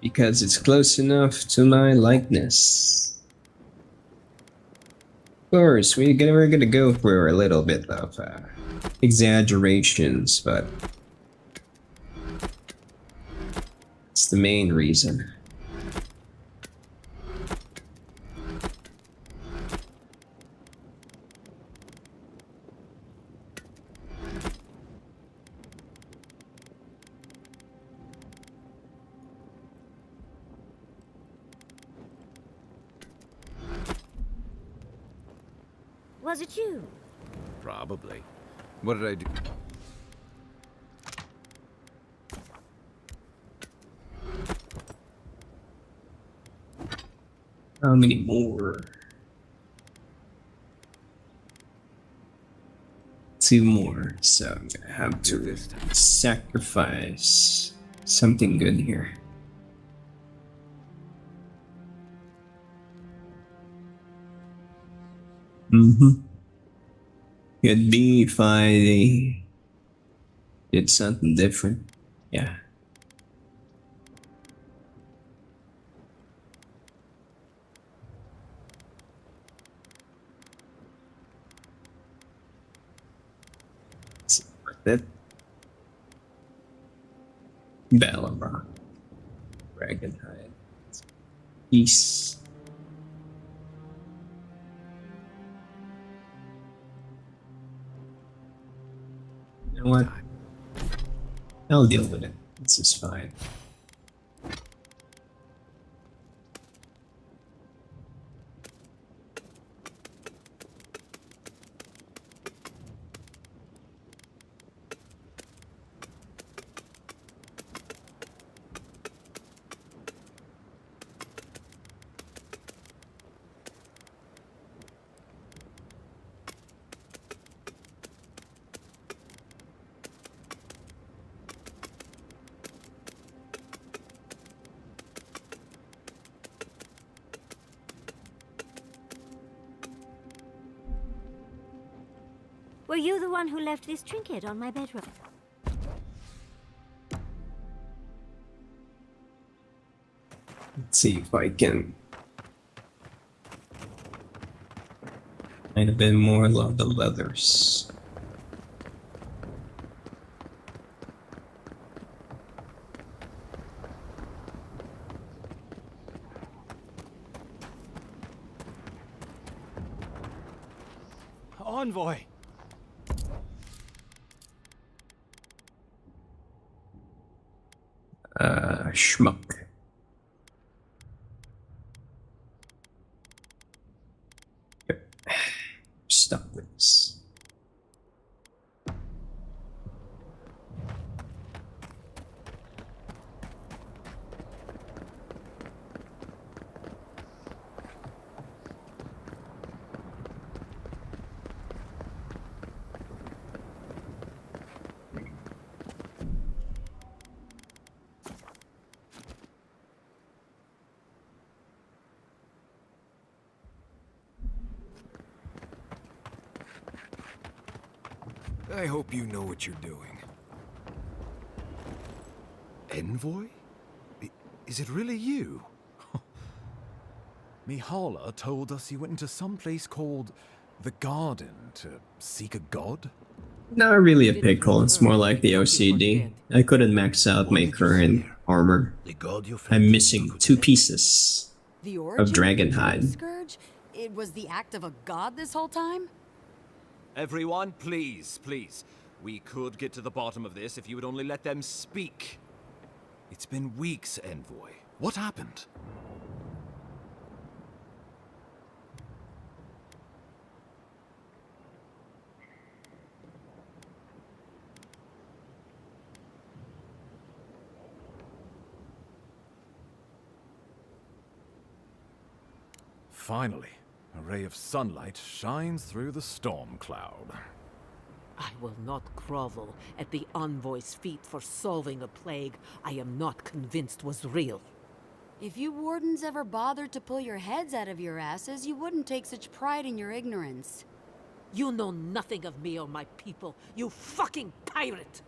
Because it's close enough to my likeness. Of course, we're gonna go for a little bit of exaggerations, but it's the main reason.
Was it you?
Probably. What did I do?
How many more? 2 more, so I'm gonna have to sacrifice something good here. Could be if I did something different. Yeah. Is it worth it? Ballamrock. Dragonhide. Peace. You know what? I'll deal with it. This is fine.
Were you the one who left this trinket on my bedroom?
Let's see if I can find a bit more along the leathers.
Envoy!
Schmuck. Yep. Stuck with this.
I hope you know what you're doing.
Envoy? Is it really you? Mihala told us you went into some place called the Garden to seek a god?
Not really a pickle, it's more like the OCD. I couldn't max out my current armor. I'm missing 2 pieces
The
of
origin
Dragonhide.
Scourge? It was the act of a god this whole time?
Everyone, please, please. We could get to the bottom of this if you would only let them speak.
It's been weeks, Envoy. What happened? Finally, a ray of sunlight shines through the storm cloud.
I will not grovel at the envoy's feet for solving a plague I am not convinced was real.
If you wardens ever bothered to pull your heads out of your asses, you wouldn't take such pride in your ignorance.
You know nothing of me or my people, you fucking pirate!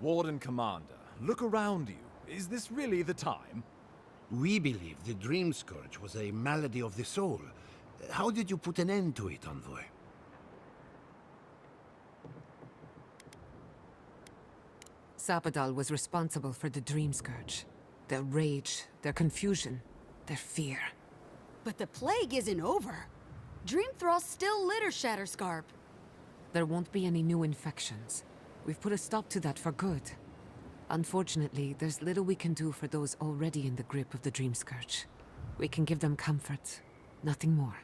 Warden Commander, look around you. Is this really the time?
We believe the Dream Scourge was a malady of the soul. How did you put an end to it, Envoy?
Zapadal was responsible for the Dream Scourge. Their rage, their confusion, their fear.
But the plague isn't over. Dream Thralls still litter Shatterscarp.
There won't be any new infections. We've put a stop to that for good. Unfortunately, there's little we can do for those already in the grip of the Dream Scourge. We can give them comfort, nothing more.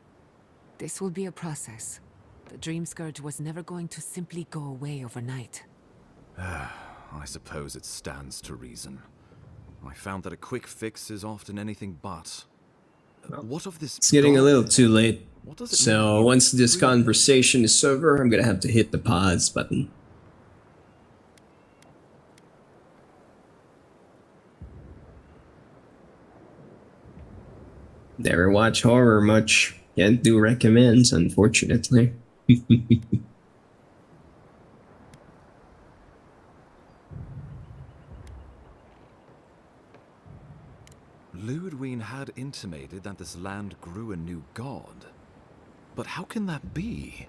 This will be a process. The Dream Scourge was never going to simply go away overnight.
I suppose it stands to reason. I found that a quick fix is often anything but. What of this?
It's getting a little too late.
What does it
So
mean?
once this conversation is over, I'm gonna have to hit the pause button. Never watch horror much. Can't do recommends, unfortunately.
Ludwig had intimated that this land grew a new god. But how can that be?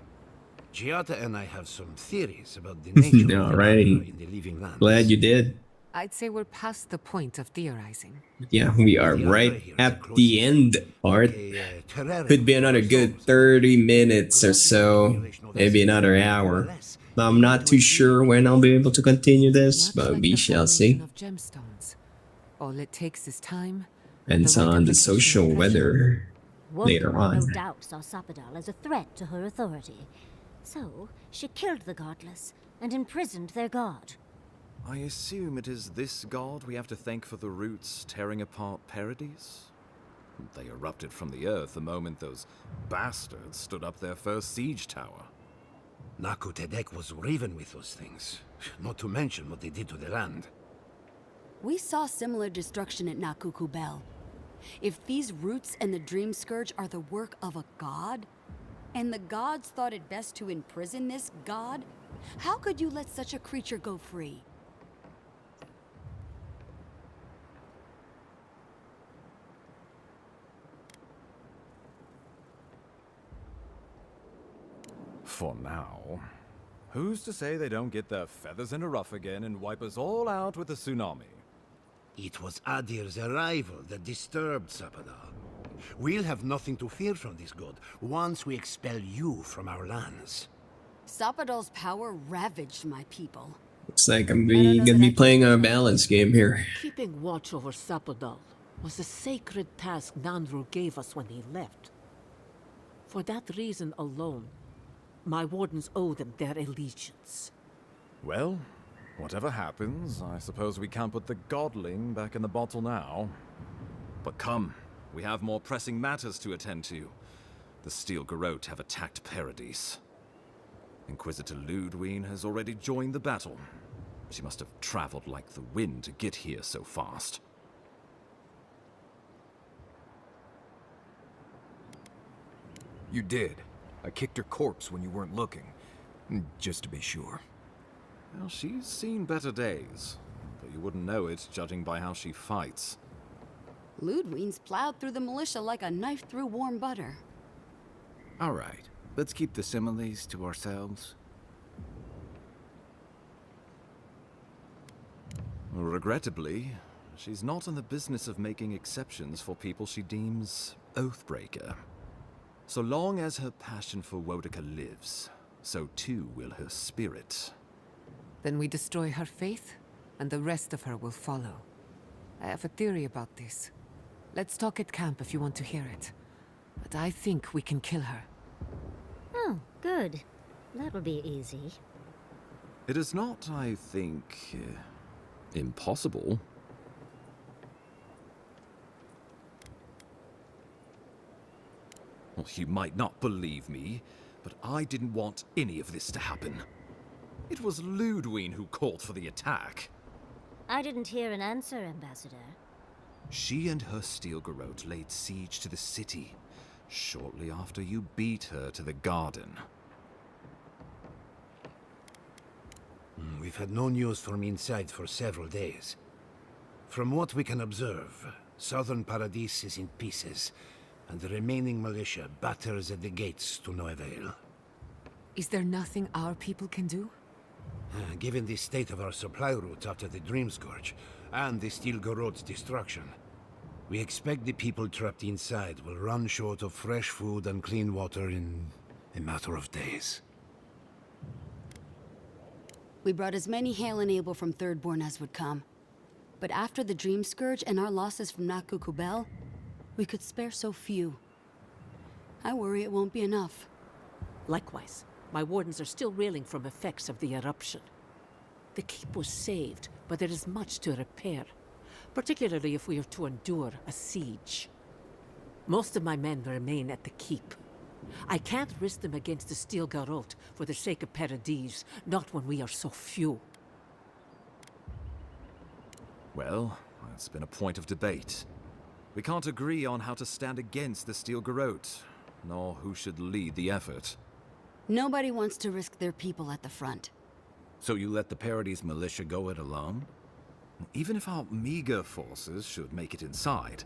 Giata and I have some theories about the nature of the
Alrighty.
in the living lands.
Glad you did.
I'd say we're past the point of theorizing.
Yeah, we are right at the end part. Could be another good 30 minutes or so, maybe another hour. I'm not too sure when I'll be able to continue this, but we shall see.
Of gemstones. All it takes is time.
Depends on the social weather later on.
No doubt saw Zapadal as a threat to her authority. So, she killed the godless and imprisoned their god.
I assume it is this god we have to thank for the roots tearing apart Paradise? They erupted from the earth the moment those bastards stood up their first siege tower.
Naku Tedek was riven with those things, not to mention what they did to the land.
We saw similar destruction at Nakuku Bell. If these roots and the Dream Scourge are the work of a god, and the gods thought it best to imprison this god, how could you let such a creature go free?
For now. Who's to say they don't get their feathers in a ruff again and wipe us all out with a tsunami?
It was Adir's arrival that disturbed Zapadal. We'll have nothing to fear from this god once we expel you from our lands.
Zapadal's power ravaged my people.
Looks like I'm gonna be playing a balance game here.
Keeping watch over Zapadal was a sacred task Nandru gave us when he left. For that reason alone, my wardens owe them their allegiance.
Well, whatever happens, I suppose we can't put the godling back in the bottle now. But come, we have more pressing matters to attend to. The Steel Garrote have attacked Paradise. Inquisitor Ludwig has already joined the battle. She must have traveled like the wind to get here so fast.
You did. I kicked her corpse when you weren't looking. Just to be sure.
Well, she's seen better days. But you wouldn't know it, judging by how she fights.
Ludwig's plowed through the militia like a knife through warm butter.
Alright, let's keep the similes to ourselves.
Regrettably, she's not in the business of making exceptions for people she deems Oathbreaker. So long as her passion for Wodika lives, so too will her spirit.
Then we destroy her faith, and the rest of her will follow. I have a theory about this. Let's talk at camp if you want to hear it. But I think we can kill her.
Oh, good. That'll be easy.
It is not, I think, impossible. Well, you might not believe me, but I didn't want any of this to happen. It was Ludwine who called for the attack.
I didn't hear an answer, Ambassador.
She and her steel garrote laid siege to the city shortly after you beat her to the garden.
We've had no news from inside for several days. From what we can observe, southern Paradis is in pieces, and the remaining militia batters at the gates to no avail.
Is there nothing our people can do?
Given the state of our supply routes after the Dream Scourge, and the Steel Garrote's destruction, we expect the people trapped inside will run short of fresh food and clean water in a matter of days.
We brought as many Hail and Able from Thirdborn as would come. But after the Dream Scourge and our losses from Nakuku Bell, we could spare so few. I worry it won't be enough.
Likewise, my wardens are still reeling from effects of the eruption. The keep was saved, but there is much to repair, particularly if we are to endure a siege. Most of my men remain at the keep. I can't risk them against the Steel Garrote for the sake of Paradis, not when we are so few.
Well, it's been a point of debate. We can't agree on how to stand against the Steel Garrote, nor who should lead the effort.
Nobody wants to risk their people at the front.
So you let the Paradis militia go it alone?
Even if our meager forces should make it inside,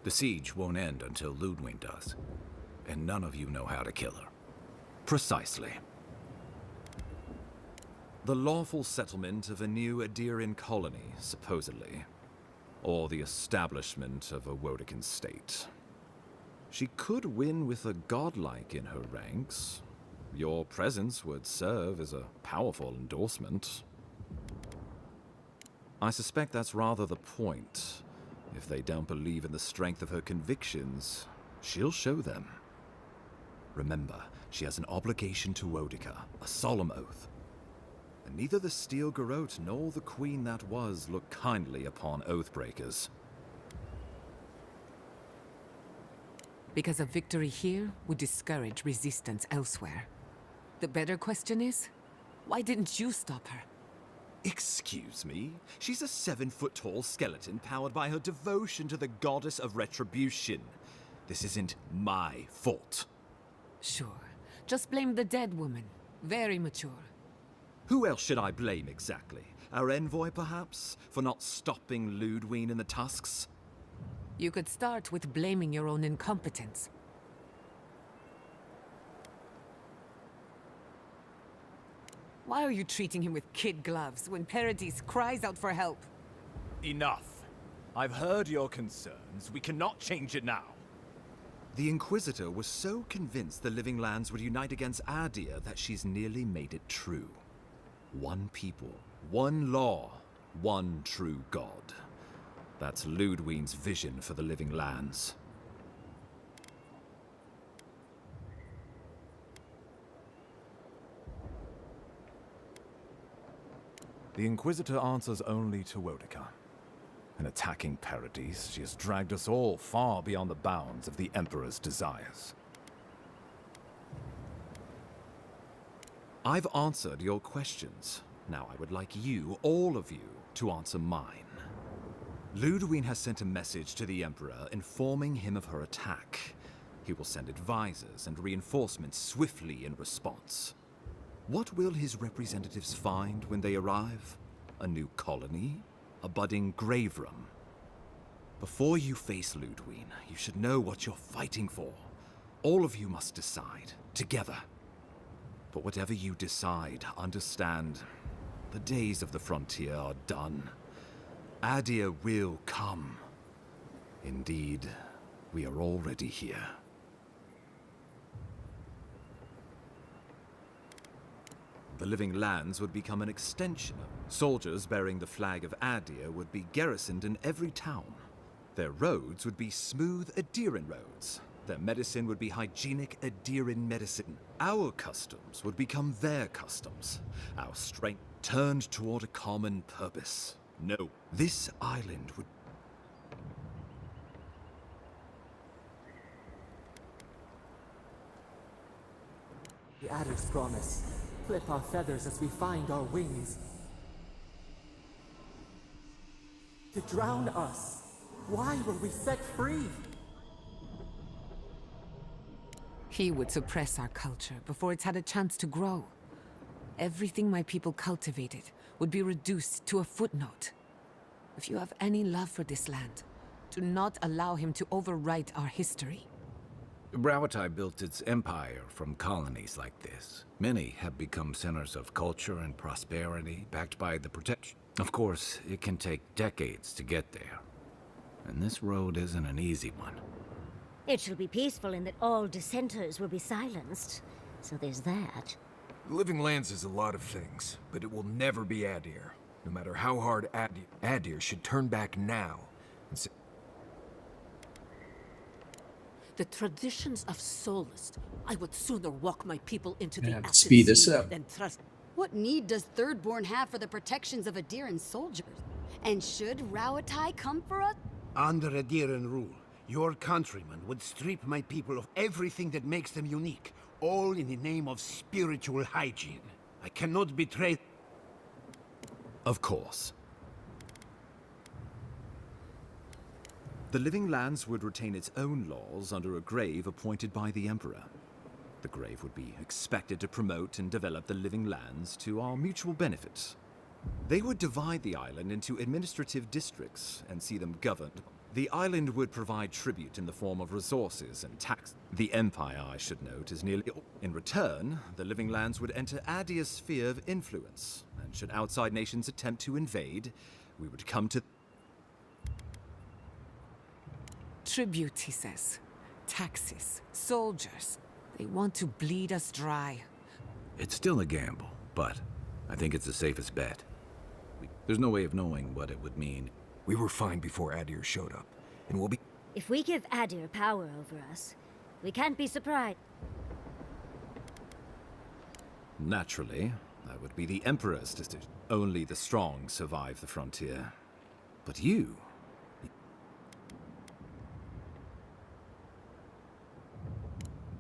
the siege won't end until Ludwine does. And none of you know how to kill her.
Precisely. The lawful settlement of a new Adirian colony, supposedly. Or the establishment of a Woedican state. She could win with a godlike in her ranks. Your presence would serve as a powerful endorsement. I suspect that's rather the point. If they don't believe in the strength of her convictions, she'll show them. Remember, she has an obligation to Woedica, a solemn oath. And neither the Steel Garrote nor the Queen that was look kindly upon oathbreakers.
Because a victory here would discourage resistance elsewhere. The better question is, why didn't you stop her?
Excuse me? She's a 7-foot-tall skeleton powered by her devotion to the goddess of retribution. This isn't my fault.
Sure. Just blame the dead woman. Very mature.
Who else should I blame exactly? Our envoy, perhaps? For not stopping Ludwine in the tusks?
You could start with blaming your own incompetence. Why are you treating him with kid gloves when Paradis cries out for help?
Enough. I've heard your concerns. We cannot change it now.
The Inquisitor was so convinced the Living Lands would unite against Adir that she's nearly made it true. One people, one law, one true God. That's Ludwine's vision for the Living Lands. The Inquisitor answers only to Woedica. In attacking Paradis, she has dragged us all far beyond the bounds of the Emperor's desires. I've answered your questions. Now I would like you, all of you, to answer mine. Ludwine has sent a message to the Emperor informing him of her attack. He will send advisors and reinforcements swiftly in response. What will his representatives find when they arrive? A new colony? A budding grave room? Before you face Ludwine, you should know what you're fighting for. All of you must decide, together. But whatever you decide, understand, the days of the frontier are done. Adir will come. Indeed, we are already here. The Living Lands would become an extension of soldiers bearing the flag of Adir would be garrisoned in every town. Their roads would be smooth Adiran roads. Their medicine would be hygienic Adiran medicine. Our customs would become their customs. Our strength turned toward a common purpose. No, this island would...
The Adder's promise. Clip our feathers as we find our wings. To drown us. Why were we set free?
He would suppress our culture before it's had a chance to grow. Everything my people cultivated would be reduced to a footnote. If you have any love for this land, do not allow him to overwrite our history.
Rauatai built its empire from colonies like this. Many have become centers of culture and prosperity, backed by the protection. Of course, it can take decades to get there. And this road isn't an easy one.
It shall be peaceful in that all dissenters will be silenced. So there's that.
Living Lands is a lot of things, but it will never be Adir. No matter how hard Adir should turn back now and say...
The traditions of Solus. I would sooner walk my people into the acid
speed this
sea
up.
than trust.
What need does Thirdborn have for the protections of Adiran soldiers? And should Rauatai come for us?
Under Adiran rule, your countrymen would strip my people of everything that makes them unique, all in the name of spiritual hygiene. I cannot betray...
Of course. The Living Lands would retain its own laws under a grave appointed by the Emperor. The grave would be expected to promote and develop the Living Lands to our mutual benefit. They would divide the island into administrative districts and see them governed. The island would provide tribute in the form of resources and tax. The Empire, I should note, is nearly... In return, the Living Lands would enter Adir's sphere of influence, and should outside nations attempt to invade, we would come to...
Tribute, he says. Taxes. Soldiers. They want to bleed us dry.
It's still a gamble, but I think it's the safest bet. There's no way of knowing what it would mean.
We were fine before Adir showed up, and we'll be...
If we give Adir power over us, we can't be surprised.
Naturally, that would be the Emperor's decision. Only the strong survive the frontier. But you...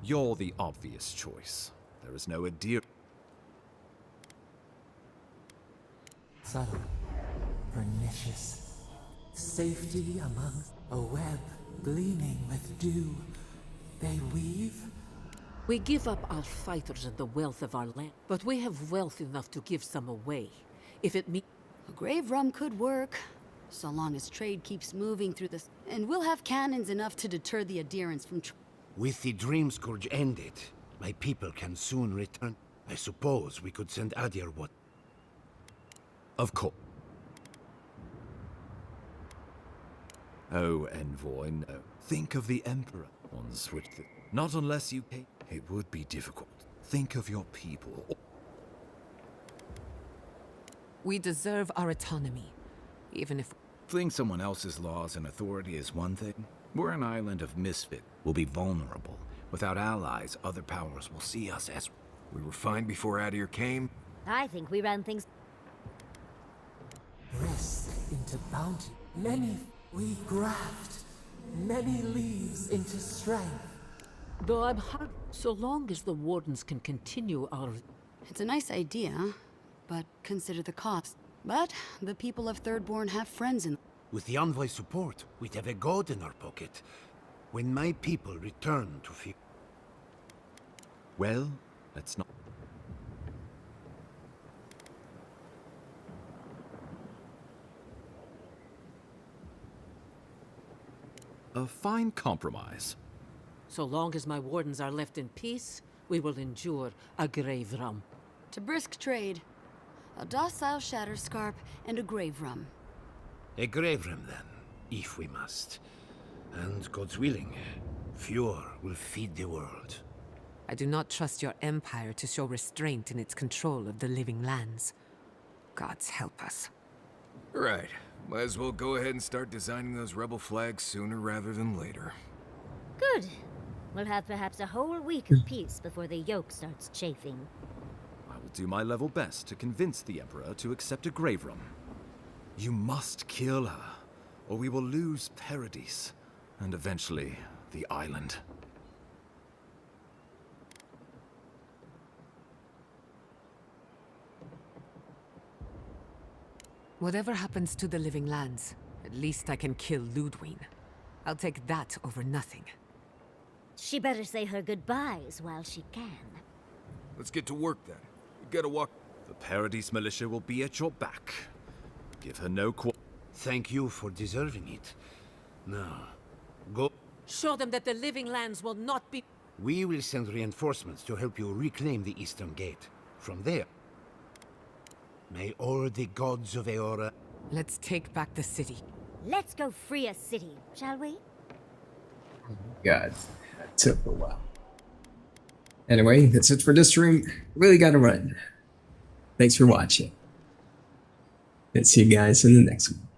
You're the obvious choice. There is no Adir...
Subtle, pernicious. Safety amongst a web gleaming with dew. They weave.
We give up our fighters and the wealth of our land, but we have wealth enough to give some away. If it means...
A grave rum could work, so long as trade keeps moving through this. And we'll have cannons enough to deter the adherents from...
With the Dream Scourge ended, my people can soon return. I suppose we could send Adir what...
Of course. Oh, Envoy, no. Think of the Emperor. Not unless you pay. It would be difficult. Think of your people.
We deserve our autonomy, even if...
Fleeing someone else's laws and authority is one thing. We're an island of misfit. We'll be vulnerable. Without allies, other powers will see us as...
We were fine before Adir came.
I think we ran things...
Risk into bounty. Many we graft. Many leaves into strength.
Though I'm hard, so long as the Wardens can continue our...
It's a nice idea, but consider the cost. But the people of Thirdborn have friends in...
With the Envoy's support, we'd have a god in our pocket. When my people return to
Well, let's not... A fine compromise.
So long as my Wardens are left in peace, we will endure a grave rum.
To brisk trade. A docile Shatterscarp and a grave rum.
A grave rum, then, if we must. And, God's willing, Fjord will feed the world.
I do not trust your empire to show restraint in its control of the Living Lands. Gods help us.
Right. Might as well go ahead and start designing those rebel flags sooner rather than later.
Good. We'll have perhaps a whole week of peace before the yoke starts chafing.
I will do my level best to convince the Emperor to accept a grave rum. You must kill her, or we will lose Paradise, and eventually the island.
Whatever happens to the living lands, at least I can kill Ludwig. I'll take that over nothing.
She better say her goodbyes while she can.
Let's get to work then. We gotta walk.
The Paradise Militia will be at your back. Give her no
Thank you for deserving it. Now, go.
Show them that the living lands will not be...
We will send reinforcements to help you reclaim the Eastern Gate. From there, may all the gods of Eora...
Let's take back the city.
Let's go free a city, shall we?
God, that took a while. Anyway, that's it for this stream. Really gotta run. Thanks for watching. And see you guys in the next one.